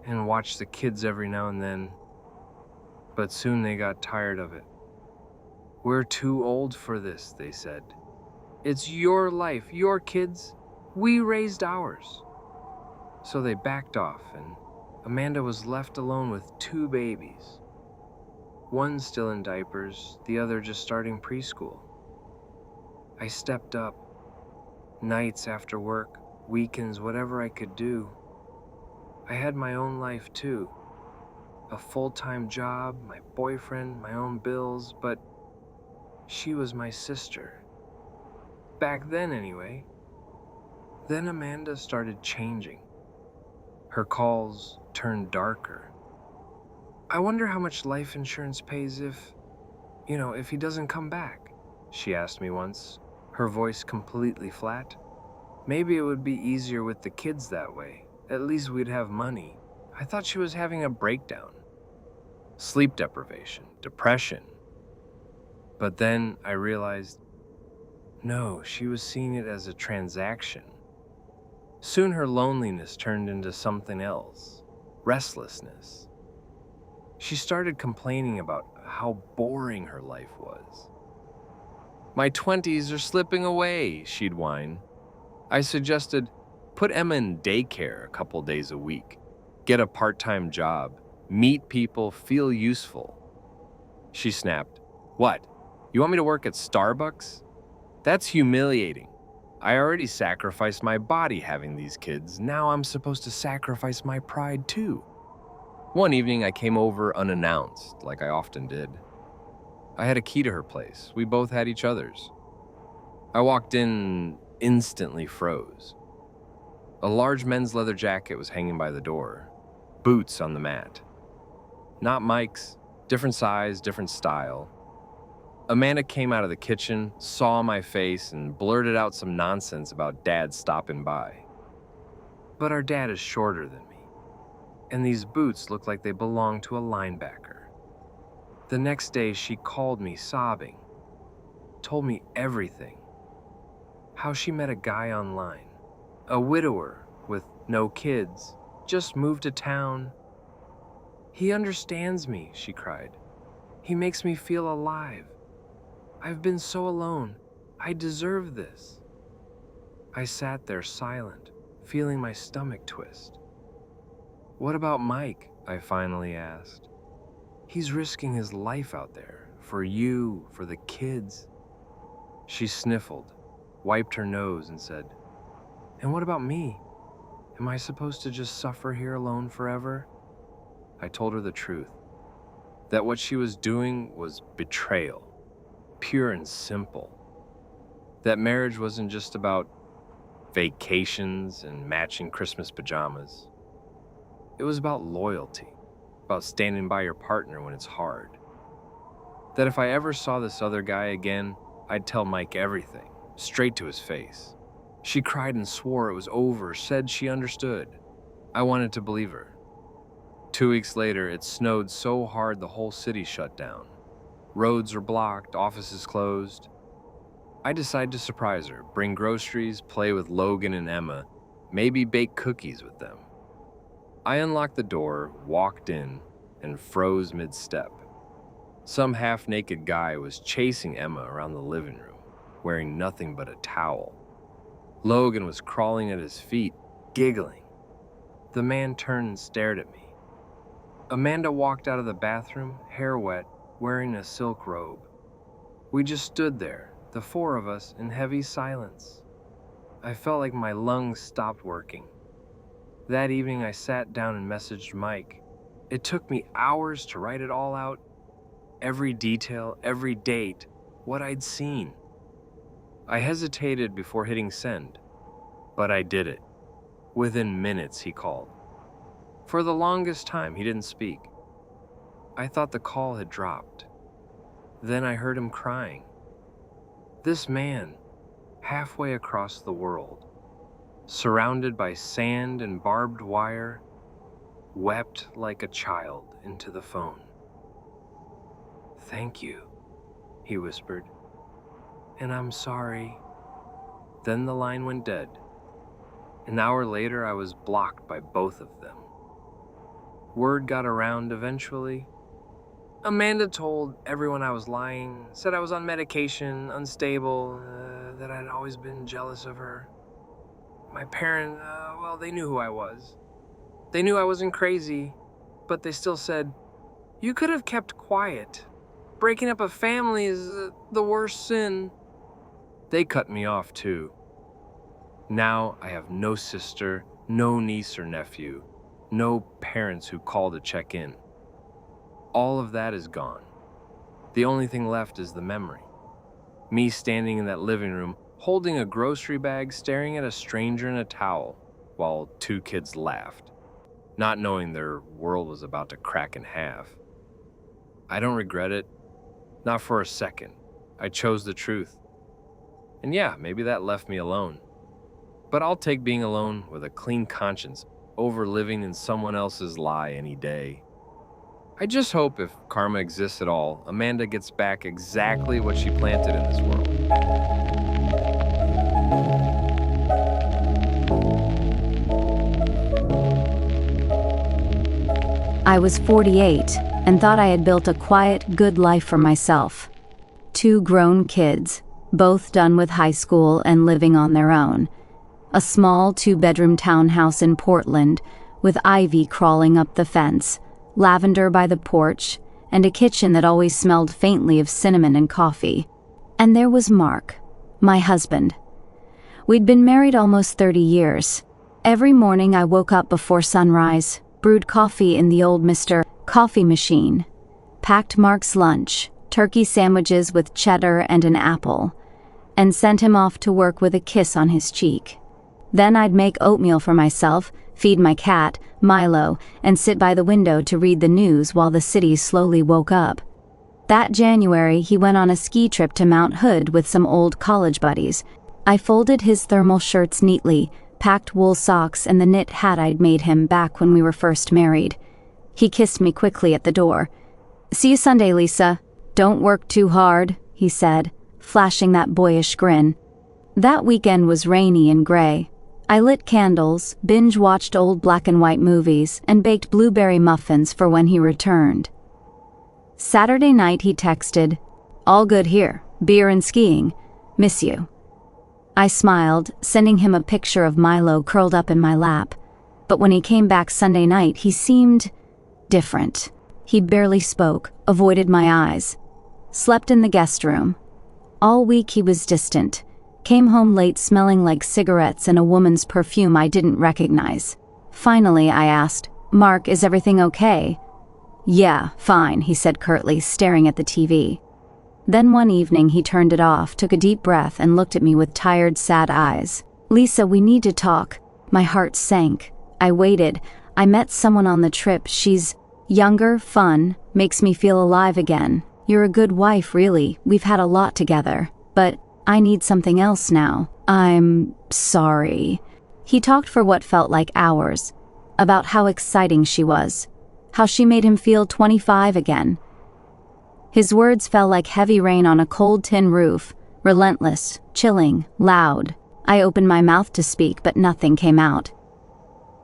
Speaker 3: and watched the kids every now and then, but soon they got tired of it. We're too old for this, they said. It's your life, your kids. We raised ours. So they backed off, and Amanda was left alone with 2 babies. One still in diapers, the other just starting preschool. I stepped up. Nights after work, weekends, whatever I could do. I had my own life too. A full-time job, my boyfriend, my own bills, but she was my sister. Back then, anyway. Then Amanda started changing. Her calls turned darker. I wonder how much life insurance pays if he doesn't come back, she asked me once, her voice completely flat. Maybe it would be easier with the kids that way. At least we'd have money. I thought she was having a breakdown. Sleep deprivation, depression. But then I realized, no, she was seeing it as a transaction. Soon her loneliness turned into something else, restlessness. She started complaining about how boring her life was. My 20s are slipping away, she'd whine. I suggested, put Emma in daycare a couple days a week, get a part-time job, meet people, feel useful. She snapped, what? You want me to work at Starbucks? That's humiliating. I already sacrificed my body having these kids. Now I'm supposed to sacrifice my pride too. One evening I came over unannounced, like I often did. I had a key to her place. We both had each other's. I walked in and instantly froze. A large men's leather jacket was hanging by the door. Boots on the mat. Not Mike's. Different size, different style. Amanda came out of the kitchen, saw my face, and blurted out some nonsense about Dad stopping by. But our dad is shorter than me, and these boots look like they belong to a linebacker. The next day, she called me sobbing, told me everything. How she met a guy online, a widower with no kids, just moved to town. He understands me, she cried. He makes me feel alive. I've been so alone. I deserve this. I sat there silent, feeling my stomach twist. What about Mike? I finally asked. He's risking his life out there, for you, for the kids. She sniffled, wiped her nose, and said, "And what about me? Am I supposed to just suffer here alone forever?" I told her the truth, that what she was doing was betrayal, pure and simple. That marriage wasn't just about vacations and matching Christmas pajamas. It was about loyalty, about standing by your partner when it's hard. That if I ever saw this other guy again, I'd tell Mike everything, straight to his face. She cried and swore it was over, said she understood. I wanted to believe her. 2 weeks later, it snowed so hard the whole city shut down. Roads were blocked, offices closed. I decided to surprise her, bring groceries, play with Logan and Emma, maybe bake cookies with them. I unlocked the door, walked in, and froze mid-step. Some half-naked guy was chasing Emma around the living room, wearing nothing but a towel. Logan was crawling at his feet, giggling. The man turned and stared at me. Amanda walked out of the bathroom, hair wet, wearing a silk robe. We just stood there, the four of us, in heavy silence. I felt like my lungs stopped working. That evening, I sat down and messaged Mike. It took me hours to write it all out. Every detail, every date, what I'd seen. I hesitated before hitting send, but I did it. Within minutes, he called. For the longest time, he didn't speak. I thought the call had dropped. Then I heard him crying. This man, halfway across the world, surrounded by sand and barbed wire, wept like a child into the phone. "Thank you," he whispered. "And I'm sorry." Then the line went dead. An hour later, I was blocked by both of them. Word got around eventually. Amanda told everyone I was lying, said I was on medication, unstable, that I'd always been jealous of her. My parents, they knew who I was. They knew I wasn't crazy, but they still said, "You could have kept quiet. Breaking up a family is the worst sin." They cut me off too. Now I have no sister, no niece or nephew, no parents who call to check in. All of that is gone. The only thing left is the memory. Me standing in that living room, holding a grocery bag, staring at a stranger in a towel, while 2 kids laughed, not knowing their world was about to crack in half. I don't regret it, not for a second. I chose the truth. And yeah, maybe that left me alone. But I'll take being alone with a clean conscience over living in someone else's lie any day. I just hope if karma exists at all, Amanda gets back exactly what she planted in this world.
Speaker 4: I was 48 and thought I had built a quiet, good life for myself. 2 grown kids, both done with high school and living on their own. A small 2-bedroom townhouse in Portland with ivy crawling up the fence, lavender by the porch, and a kitchen that always smelled faintly of cinnamon and coffee. And there was Mark, my husband. We'd been married almost 30 years. Every morning I woke up before sunrise, brewed coffee in the old Mr. Coffee machine, packed Mark's lunch, turkey sandwiches with cheddar and an apple, and sent him off to work with a kiss on his cheek. Then I'd make oatmeal for myself, feed my cat, Milo, and sit by the window to read the news while the city slowly woke up. That January, he went on a ski trip to Mount Hood with some old college buddies. I folded his thermal shirts neatly, packed wool socks and the knit hat I'd made him back when we were first married. He kissed me quickly at the door. "See you Sunday, Lisa. Don't work too hard," he said, flashing that boyish grin. That weekend was rainy and gray. I lit candles, binge-watched old black and white movies, and baked blueberry muffins for when he returned. Saturday night he texted, "All good here. Beer and skiing. Miss you." I smiled, sending him a picture of Milo curled up in my lap. But when he came back Sunday night, he seemed different. He barely spoke, avoided my eyes. Slept in the guest room. All week he was distant. Came home late smelling like cigarettes and a woman's perfume I didn't recognize. Finally, I asked, "Mark, is everything okay?" "Yeah, fine," he said curtly, staring at the TV. Then one evening he turned it off, took a deep breath, and looked at me with tired, sad eyes. "Lisa, we need to talk." My heart sank. I waited. "I met someone on the trip. She's younger, fun, makes me feel alive again. You're a good wife, really. We've had a lot together. But I need something else now. I'm sorry." He talked for what felt like hours, about how exciting she was, how she made him feel 25 again. His words fell like heavy rain on a cold tin roof, relentless, chilling, loud. I opened my mouth to speak, but nothing came out.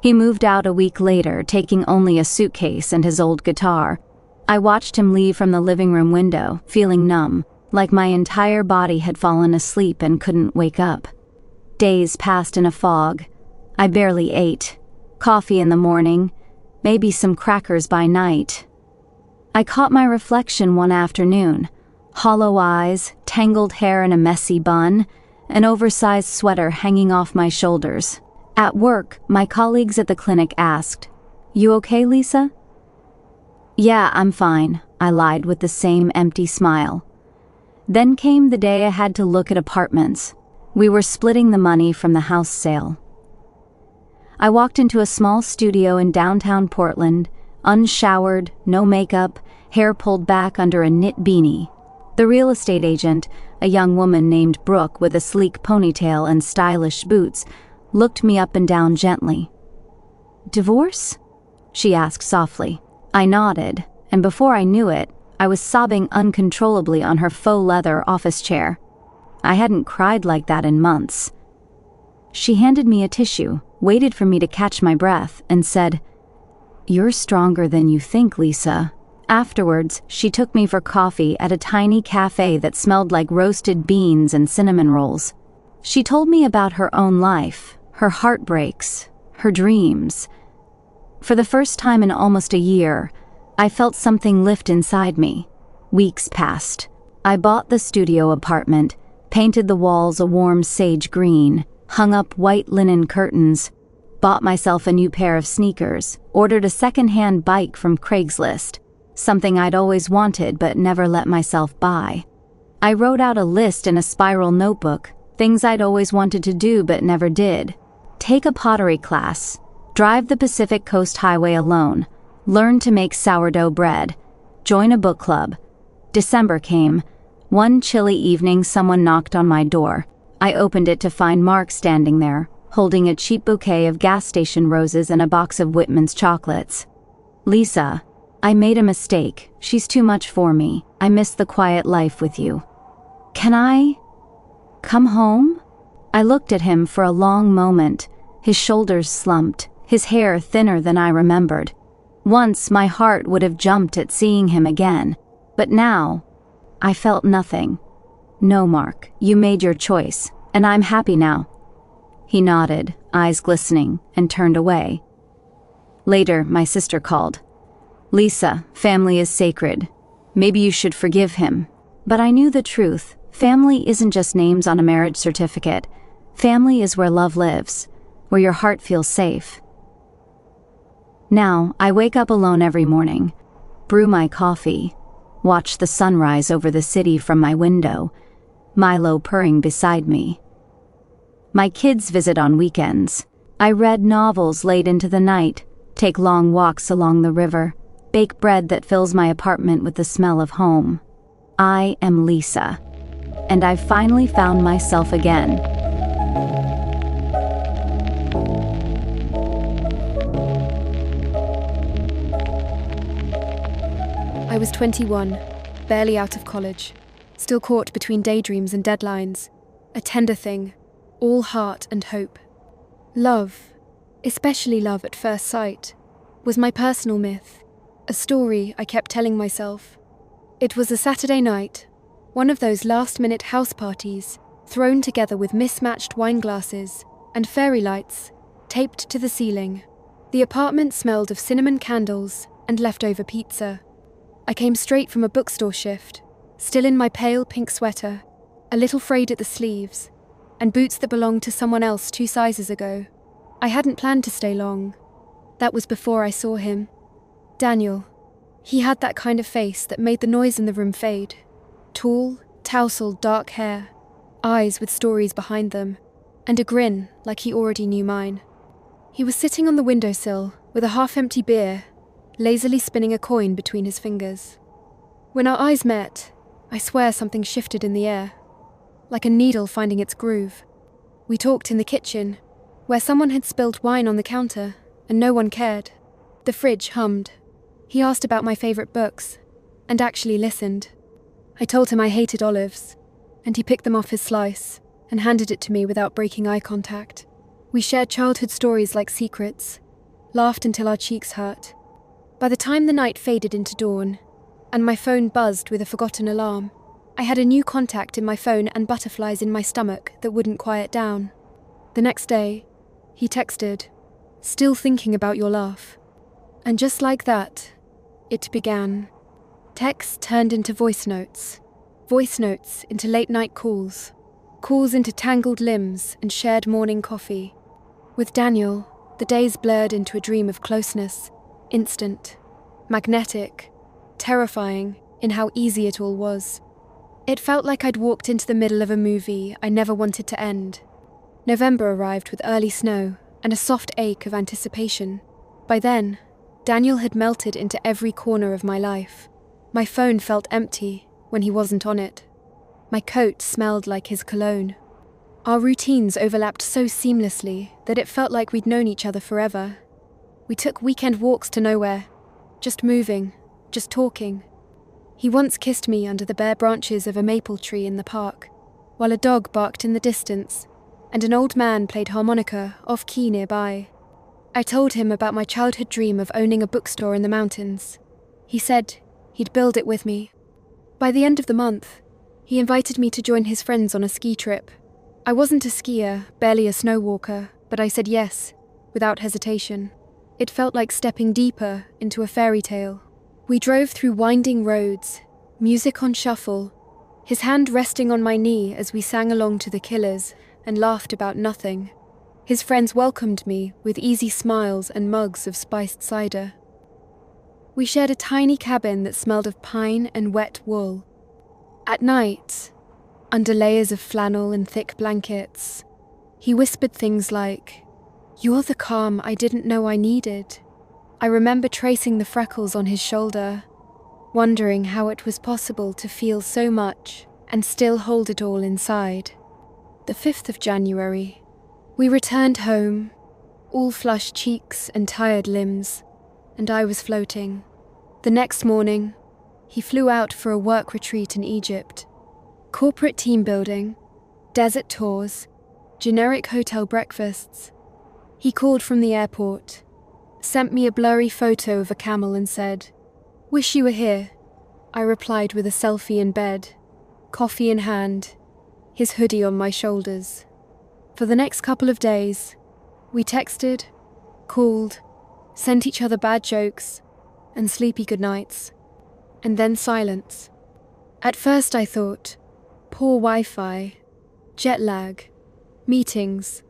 Speaker 4: He moved out a week later, taking only a suitcase and his old guitar. I watched him leave from the living room window, feeling numb, like my entire body had fallen asleep and couldn't wake up. Days passed in a fog. I barely ate. Coffee in the morning, maybe some crackers by night. I caught my reflection one afternoon. Hollow eyes, tangled hair in a messy bun, an oversized sweater hanging off my shoulders. At work, my colleagues at the clinic asked, "You okay, Lisa?" "Yeah, I'm fine," I lied with the same empty smile. Then came the day I had to look at apartments. We were splitting the money from the house sale. I walked into a small studio in downtown Portland, unshowered, no makeup, hair pulled back under a knit beanie. The real estate agent, a young woman named Brooke with a sleek ponytail and stylish boots, looked me up and down gently. "Divorce?" she asked softly. I nodded, and before I knew it, I was sobbing uncontrollably on her faux leather office chair. I hadn't cried like that in months. She handed me a tissue, waited for me to catch my breath, and said, "You're stronger than you think, Lisa." Afterwards, she took me for coffee at a tiny cafe that smelled like roasted beans and cinnamon rolls. She told me about her own life, her heartbreaks, her dreams. For the first time in almost a year, I felt something lift inside me. Weeks passed. I bought the studio apartment, painted the walls a warm sage green, hung up white linen curtains, bought myself a new pair of sneakers, ordered a second-hand bike from Craigslist, something I'd always wanted but never let myself buy. I wrote out a list in a spiral notebook, things I'd always wanted to do but never did. Take a pottery class, drive the Pacific Coast Highway alone, learn to make sourdough bread, join a book club. December came. One chilly evening, someone knocked on my door. I opened it to find Mark standing there, holding a cheap bouquet of gas station roses and a box of Whitman's chocolates. "Lisa, I made a mistake. She's too much for me. I miss the quiet life with you. Can I come home?" I looked at him for a long moment, his shoulders slumped, his hair thinner than I remembered. Once my heart would have jumped at seeing him again, but now I felt nothing. "No, Mark, you made your choice, and I'm happy now." He nodded, eyes glistening, and turned away. Later, my sister called. "Lisa, family is sacred. Maybe you should forgive him." But I knew the truth. Family isn't just names on a marriage certificate. Family is where love lives, where your heart feels safe. Now, I wake up alone every morning, brew my coffee, watch the sunrise over the city from my window, Milo purring beside me. My kids visit on weekends. I read novels late into the night, take long walks along the river, bake bread that fills my apartment with the smell of home. I am Lisa, and I've finally found myself again.
Speaker 5: I was 21, barely out of college, still caught between daydreams and deadlines, a tender thing, all heart and hope. Love, especially love at first sight, was my personal myth, a story I kept telling myself. It was a Saturday night, one of those last-minute house parties, thrown together with mismatched wine glasses and fairy lights taped to the ceiling. The apartment smelled of cinnamon candles and leftover pizza. I came straight from a bookstore shift, still in my pale pink sweater, a little frayed at the sleeves, and boots that belonged to someone else 2 sizes ago. I hadn't planned to stay long. That was before I saw him. Daniel. He had that kind of face that made the noise in the room fade. Tall, tousled dark hair, eyes with stories behind them, and a grin like he already knew mine. He was sitting on the windowsill with a half-empty beer, lazily spinning a coin between his fingers. When our eyes met, I swear something shifted in the air, like a needle finding its groove. We talked in the kitchen, where someone had spilled wine on the counter, and no one cared. The fridge hummed. He asked about my favourite books, and actually listened. I told him I hated olives, and he picked them off his slice and handed it to me without breaking eye contact. We shared childhood stories like secrets, laughed until our cheeks hurt. By the time the night faded into dawn, and my phone buzzed with a forgotten alarm, I had a new contact in my phone and butterflies in my stomach that wouldn't quiet down. The next day, he texted, "Still thinking about your laugh." And just like that, it began. Texts turned into voice notes into late-night calls into tangled limbs and shared morning coffee. With Daniel, the days blurred into a dream of closeness, instant, magnetic, terrifying in how easy it all was. It felt like I'd walked into the middle of a movie I never wanted to end. November arrived with early snow and a soft ache of anticipation. By then, Daniel had melted into every corner of my life. My phone felt empty when he wasn't on it. My coat smelled like his cologne. Our routines overlapped so seamlessly that it felt like we'd known each other forever. We took weekend walks to nowhere, just moving, just talking. He once kissed me under the bare branches of a maple tree in the park, while a dog barked in the distance and an old man played harmonica off-key nearby. I told him about my childhood dream of owning a bookstore in the mountains. He said he'd build it with me. By the end of the month, he invited me to join his friends on a ski trip. I wasn't a skier, barely a snowwalker, but I said yes, without hesitation. It felt like stepping deeper into a fairy tale. We drove through winding roads, music on shuffle, his hand resting on my knee as we sang along to The Killers and laughed about nothing. His friends welcomed me with easy smiles and mugs of spiced cider. We shared a tiny cabin that smelled of pine and wet wool. At night, under layers of flannel and thick blankets, he whispered things like, "You're the calm I didn't know I needed." I remember tracing the freckles on his shoulder, wondering how it was possible to feel so much and still hold it all inside. The 5th of January, we returned home, all flushed cheeks and tired limbs, and I was floating. The next morning, he flew out for a work retreat in Egypt. Corporate team building, desert tours, generic hotel breakfasts. He called from the airport, sent me a blurry photo of a camel and said, "Wish you were here." I replied with a selfie in bed, coffee in hand, his hoodie on my shoulders. For the next couple of days, we texted, called, sent each other bad jokes, and sleepy goodnights, and then silence. At first I thought, poor Wi-Fi, jet lag, meetings.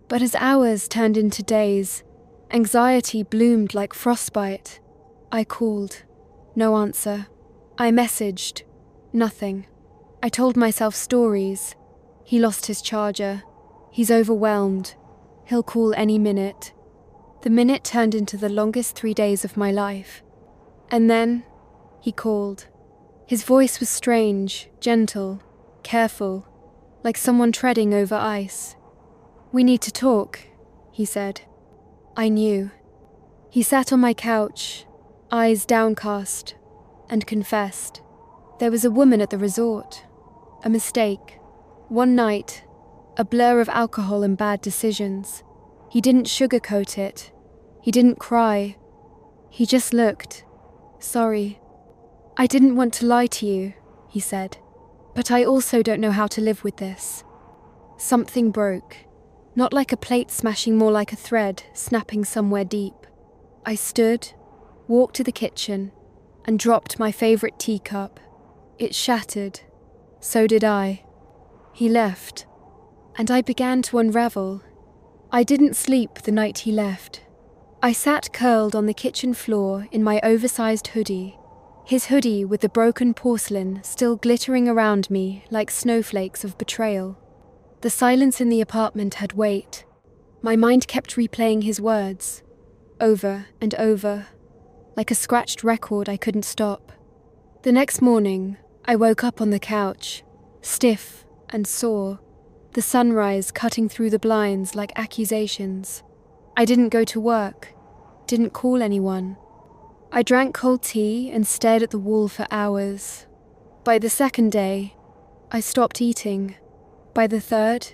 Speaker 5: But as hours turned into days, anxiety bloomed like frostbite. I called, no answer. I messaged, nothing. I told myself stories. He lost his charger. He's overwhelmed. He'll call any minute. The minute turned into the longest 3 days of my life. And then, he called. His voice was strange, gentle, careful, like someone treading over ice. "We need to talk," he said. I knew. He sat on my couch, eyes downcast, and confessed. There was a woman at the resort. A mistake. One night. A blur of alcohol and bad decisions. He didn't sugarcoat it. He didn't cry. He just looked. "Sorry. I didn't want to lie to you," he said. "But I also don't know how to live with this." Something broke. Not like a plate smashing, more like a thread snapping somewhere deep. I stood, walked to the kitchen, and dropped my favorite teacup. It shattered. So did I. He left, and I began to unravel. I didn't sleep the night he left. I sat curled on the kitchen floor in my oversized hoodie, his hoodie with the broken porcelain still glittering around me like snowflakes of betrayal. The silence in the apartment had weight. My mind kept replaying his words, over and over, like a scratched record I couldn't stop. The next morning, I woke up on the couch, stiff and sore, the sunrise cutting through the blinds like accusations. I didn't go to work, didn't call anyone. I drank cold tea and stared at the wall for hours. By the second day, I stopped eating. By the third,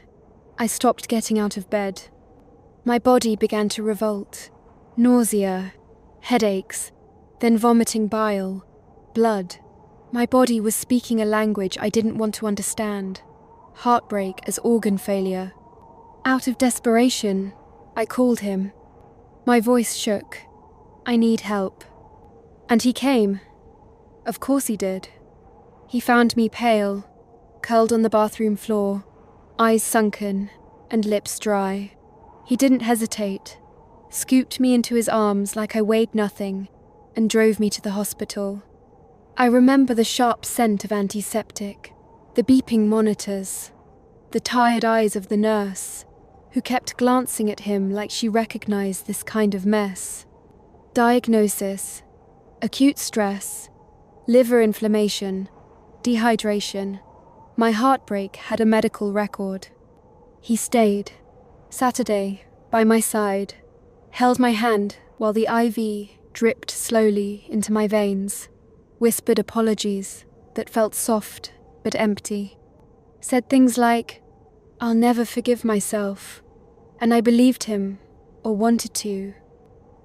Speaker 5: I stopped getting out of bed. My body began to revolt. Nausea, headaches, then vomiting bile, blood. My body was speaking a language I didn't want to understand. Heartbreak as organ failure. Out of desperation, I called him. My voice shook. "I need help." And he came. Of course he did. He found me pale, curled on the bathroom floor, eyes sunken and lips dry. He didn't hesitate, scooped me into his arms like I weighed nothing, and drove me to the hospital. I remember the sharp scent of antiseptic, the beeping monitors, the tired eyes of the nurse, who kept glancing at him like she recognized this kind of mess. Diagnosis: acute stress, liver inflammation, dehydration. My heartbreak had a medical record. He stayed, Saturday, by my side, held my hand while the IV dripped slowly into my veins, whispered apologies that felt soft but empty, said things like, "I'll never forgive myself," and I believed him, or wanted to.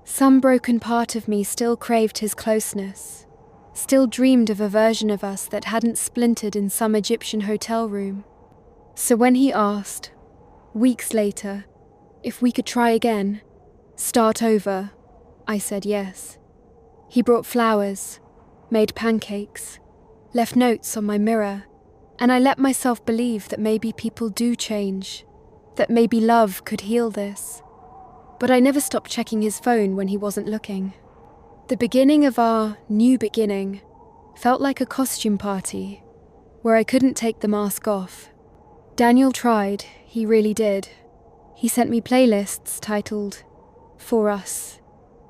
Speaker 5: Some broken part of me still craved his closeness, still dreamed of a version of us that hadn't splintered in some Egyptian hotel room. So when he asked, weeks later, if we could try again, start over, I said yes. He brought flowers, made pancakes, left notes on my mirror, and I let myself believe that maybe people do change, that maybe love could heal this. But I never stopped checking his phone when he wasn't looking. The beginning of our new beginning felt like a costume party, where I couldn't take the mask off. Daniel tried, he really did. He sent me playlists titled For Us,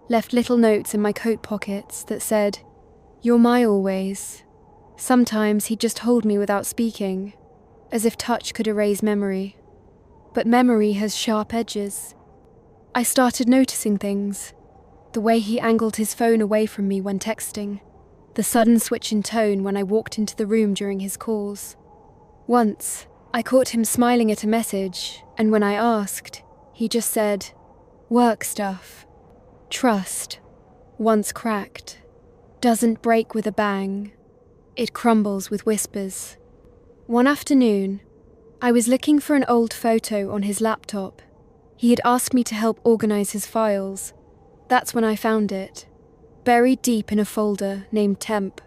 Speaker 5: left little notes in my coat pockets that said, "You're my always." Sometimes he'd just hold me without speaking, as if touch could erase memory. But memory has sharp edges. I started noticing things. The way he angled his phone away from me when texting. The sudden switch in tone when I walked into the room during his calls. Once, I caught him smiling at a message, and when I asked, he just said, "Work stuff. Trust, once cracked, doesn't break with a bang. It crumbles with whispers." One afternoon, I was looking for an old photo on his laptop. He had asked me to help organize his files. That's when I found it, buried deep in a folder named Temp.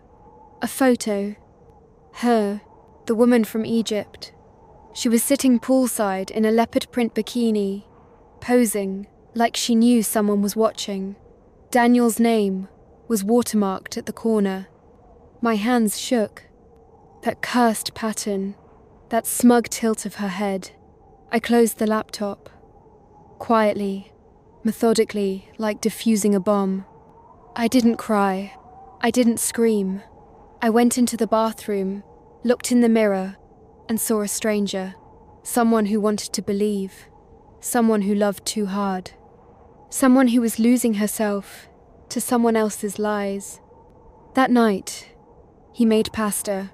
Speaker 5: A photo. Her, the woman from Egypt. She was sitting poolside in a leopard print bikini, posing like she knew someone was watching. Daniel's name was watermarked at the corner. My hands shook. That cursed pattern, that smug tilt of her head. I closed the laptop. Quietly, methodically, like defusing a bomb. I didn't cry. I didn't scream. I went into the bathroom, looked in the mirror, and saw a stranger. Someone who wanted to believe. Someone who loved too hard. Someone who was losing herself to someone else's lies. That night, he made pasta,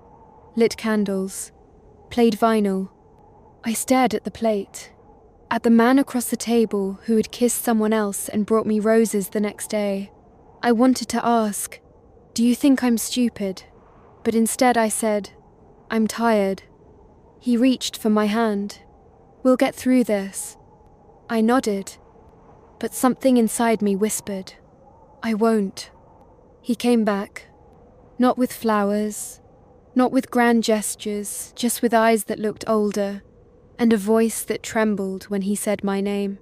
Speaker 5: lit candles, played vinyl. I stared at the plate, at the man across the table who had kissed someone else and brought me roses the next day. I wanted to ask, "Do you think I'm stupid?" But instead I said, "I'm tired." He reached for my hand. "We'll get through this." I nodded, but something inside me whispered, "I won't." He came back, not with flowers, not with grand gestures, just with eyes that looked older, and a voice that trembled when he said my name.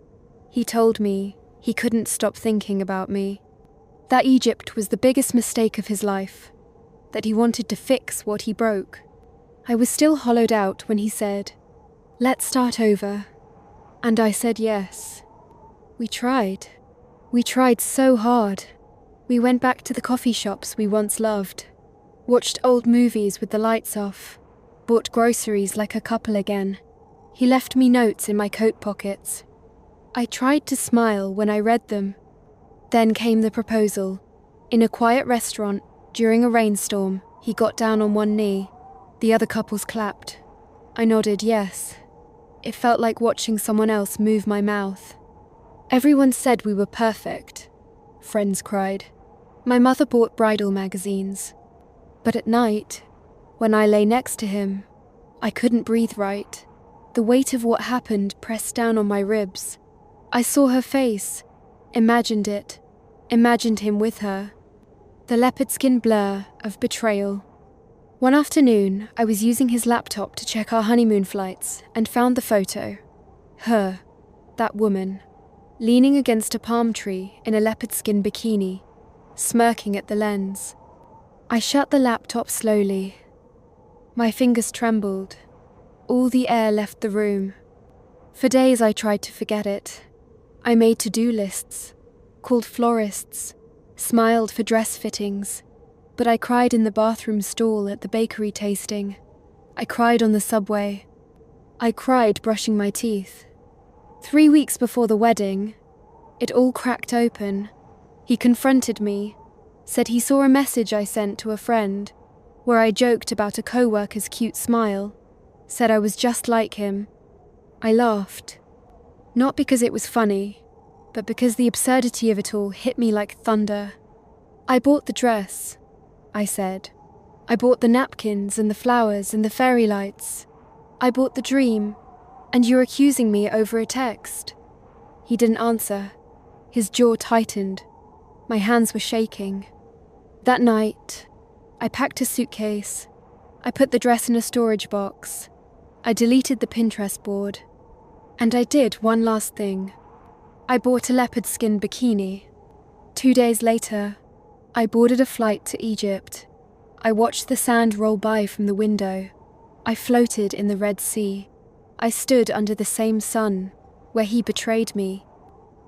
Speaker 5: He told me he couldn't stop thinking about me, that Egypt was the biggest mistake of his life, that he wanted to fix what he broke. I was still hollowed out when he said, "Let's start over." And I said yes. We tried. We tried so hard. We went back to the coffee shops we once loved, watched old movies with the lights off, bought groceries like a couple again. He left me notes in my coat pockets. I tried to smile when I read them. Then came the proposal. In a quiet restaurant, during a rainstorm, he got down on one knee. The other couples clapped. I nodded yes. It felt like watching someone else move my mouth. Everyone said we were perfect. Friends cried. My mother bought bridal magazines. But at night, when I lay next to him, I couldn't breathe right. The weight of what happened pressed down on my ribs. I saw her face, imagined it, imagined him with her. The leopard skin blur of betrayal. One afternoon, I was using his laptop to check our honeymoon flights and found the photo. Her, that woman, leaning against a palm tree in a leopard skin bikini, smirking at the lens. I shut the laptop slowly. My fingers trembled. All the air left the room. For days I tried to forget it. I made to-do lists, called florists, smiled for dress fittings, but I cried in the bathroom stall at the bakery tasting. I cried on the subway. I cried brushing my teeth. 3 weeks before the wedding, it all cracked open. He confronted me, said he saw a message I sent to a friend, where I joked about a co-worker's cute smile, said I was just like him. I laughed. Not because it was funny, but because the absurdity of it all hit me like thunder. I bought the dress, I said. I bought the napkins and the flowers and the fairy lights. I bought the dream, and you're accusing me over a text. He didn't answer. His jaw tightened. My hands were shaking. That night, I packed a suitcase. I put the dress in a storage box. I deleted the Pinterest board. And I did one last thing. I bought a leopard skin bikini. 2 days later, I boarded a flight to Egypt. I watched the sand roll by from the window. I floated in the Red Sea. I stood under the same sun, where he betrayed me.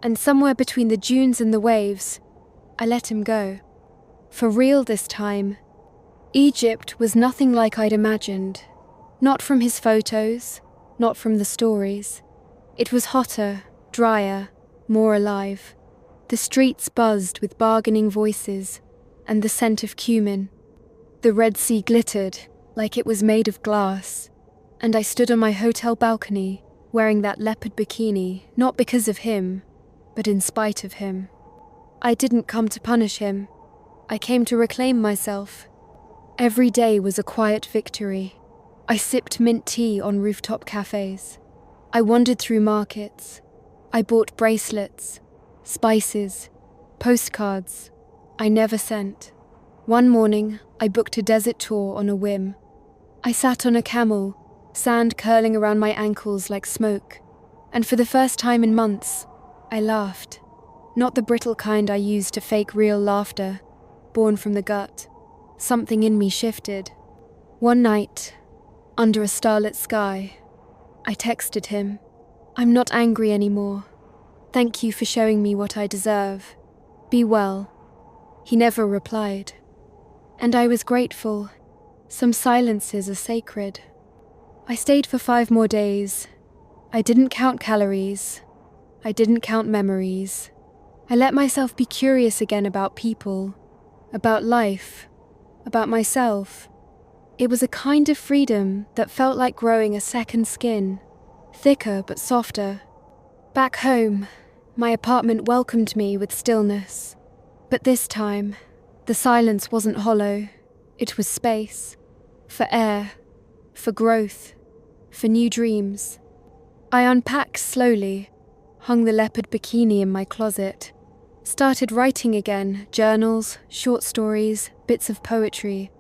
Speaker 5: And somewhere between the dunes and the waves, I let him go. For real this time. Egypt was nothing like I'd imagined. Not from his photos, not from the stories. It was hotter, drier, more alive. The streets buzzed with bargaining voices and the scent of cumin. The Red Sea glittered like it was made of glass, and I stood on my hotel balcony wearing that leopard bikini, not because of him, but in spite of him. I didn't come to punish him. I came to reclaim myself. Every day was a quiet victory. I sipped mint tea on rooftop cafes. I wandered through markets. I bought bracelets, spices, postcards I never sent. One morning, I booked a desert tour on a whim. I sat on a camel, sand curling around my ankles like smoke, and for the first time in months, I laughed. Not the brittle kind I used to fake real laughter, born from the gut. Something in me shifted. One night, under a starlit sky, I texted him, "I'm not angry anymore. Thank you for showing me what I deserve. Be well." He never replied. And I was grateful. Some silences are sacred. I stayed for 5 more days. I didn't count calories. I didn't count memories. I let myself be curious again about people, about life, about myself. It was a kind of freedom that felt like growing a second skin, thicker but softer. Back home, my apartment welcomed me with stillness. But this time, the silence wasn't hollow. It was space. For air. For growth. For new dreams. I unpacked slowly, hung the leopard bikini in my closet, started writing again, journals, short stories, bits of poetry,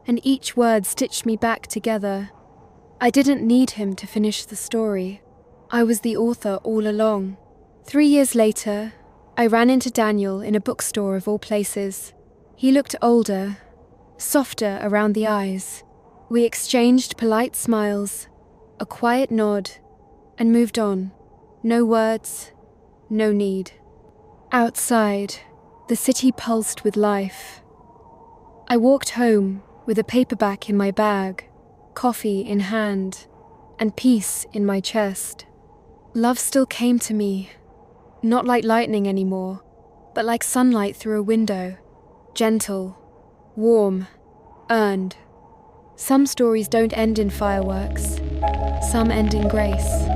Speaker 5: and each word stitched me back together. I didn't need him to finish the story. I was the author all along. 3 years later, I ran into Daniel in a bookstore of all places. He looked older, softer around the eyes. We exchanged polite smiles, a quiet nod, and moved on. No words, no need. Outside, the city pulsed with life. I walked home with a paperback in my bag, coffee in hand, and peace in my chest. Love still came to me, not like lightning anymore, but like sunlight through a window, gentle, warm, earned. Some stories don't end in fireworks. Some end in grace.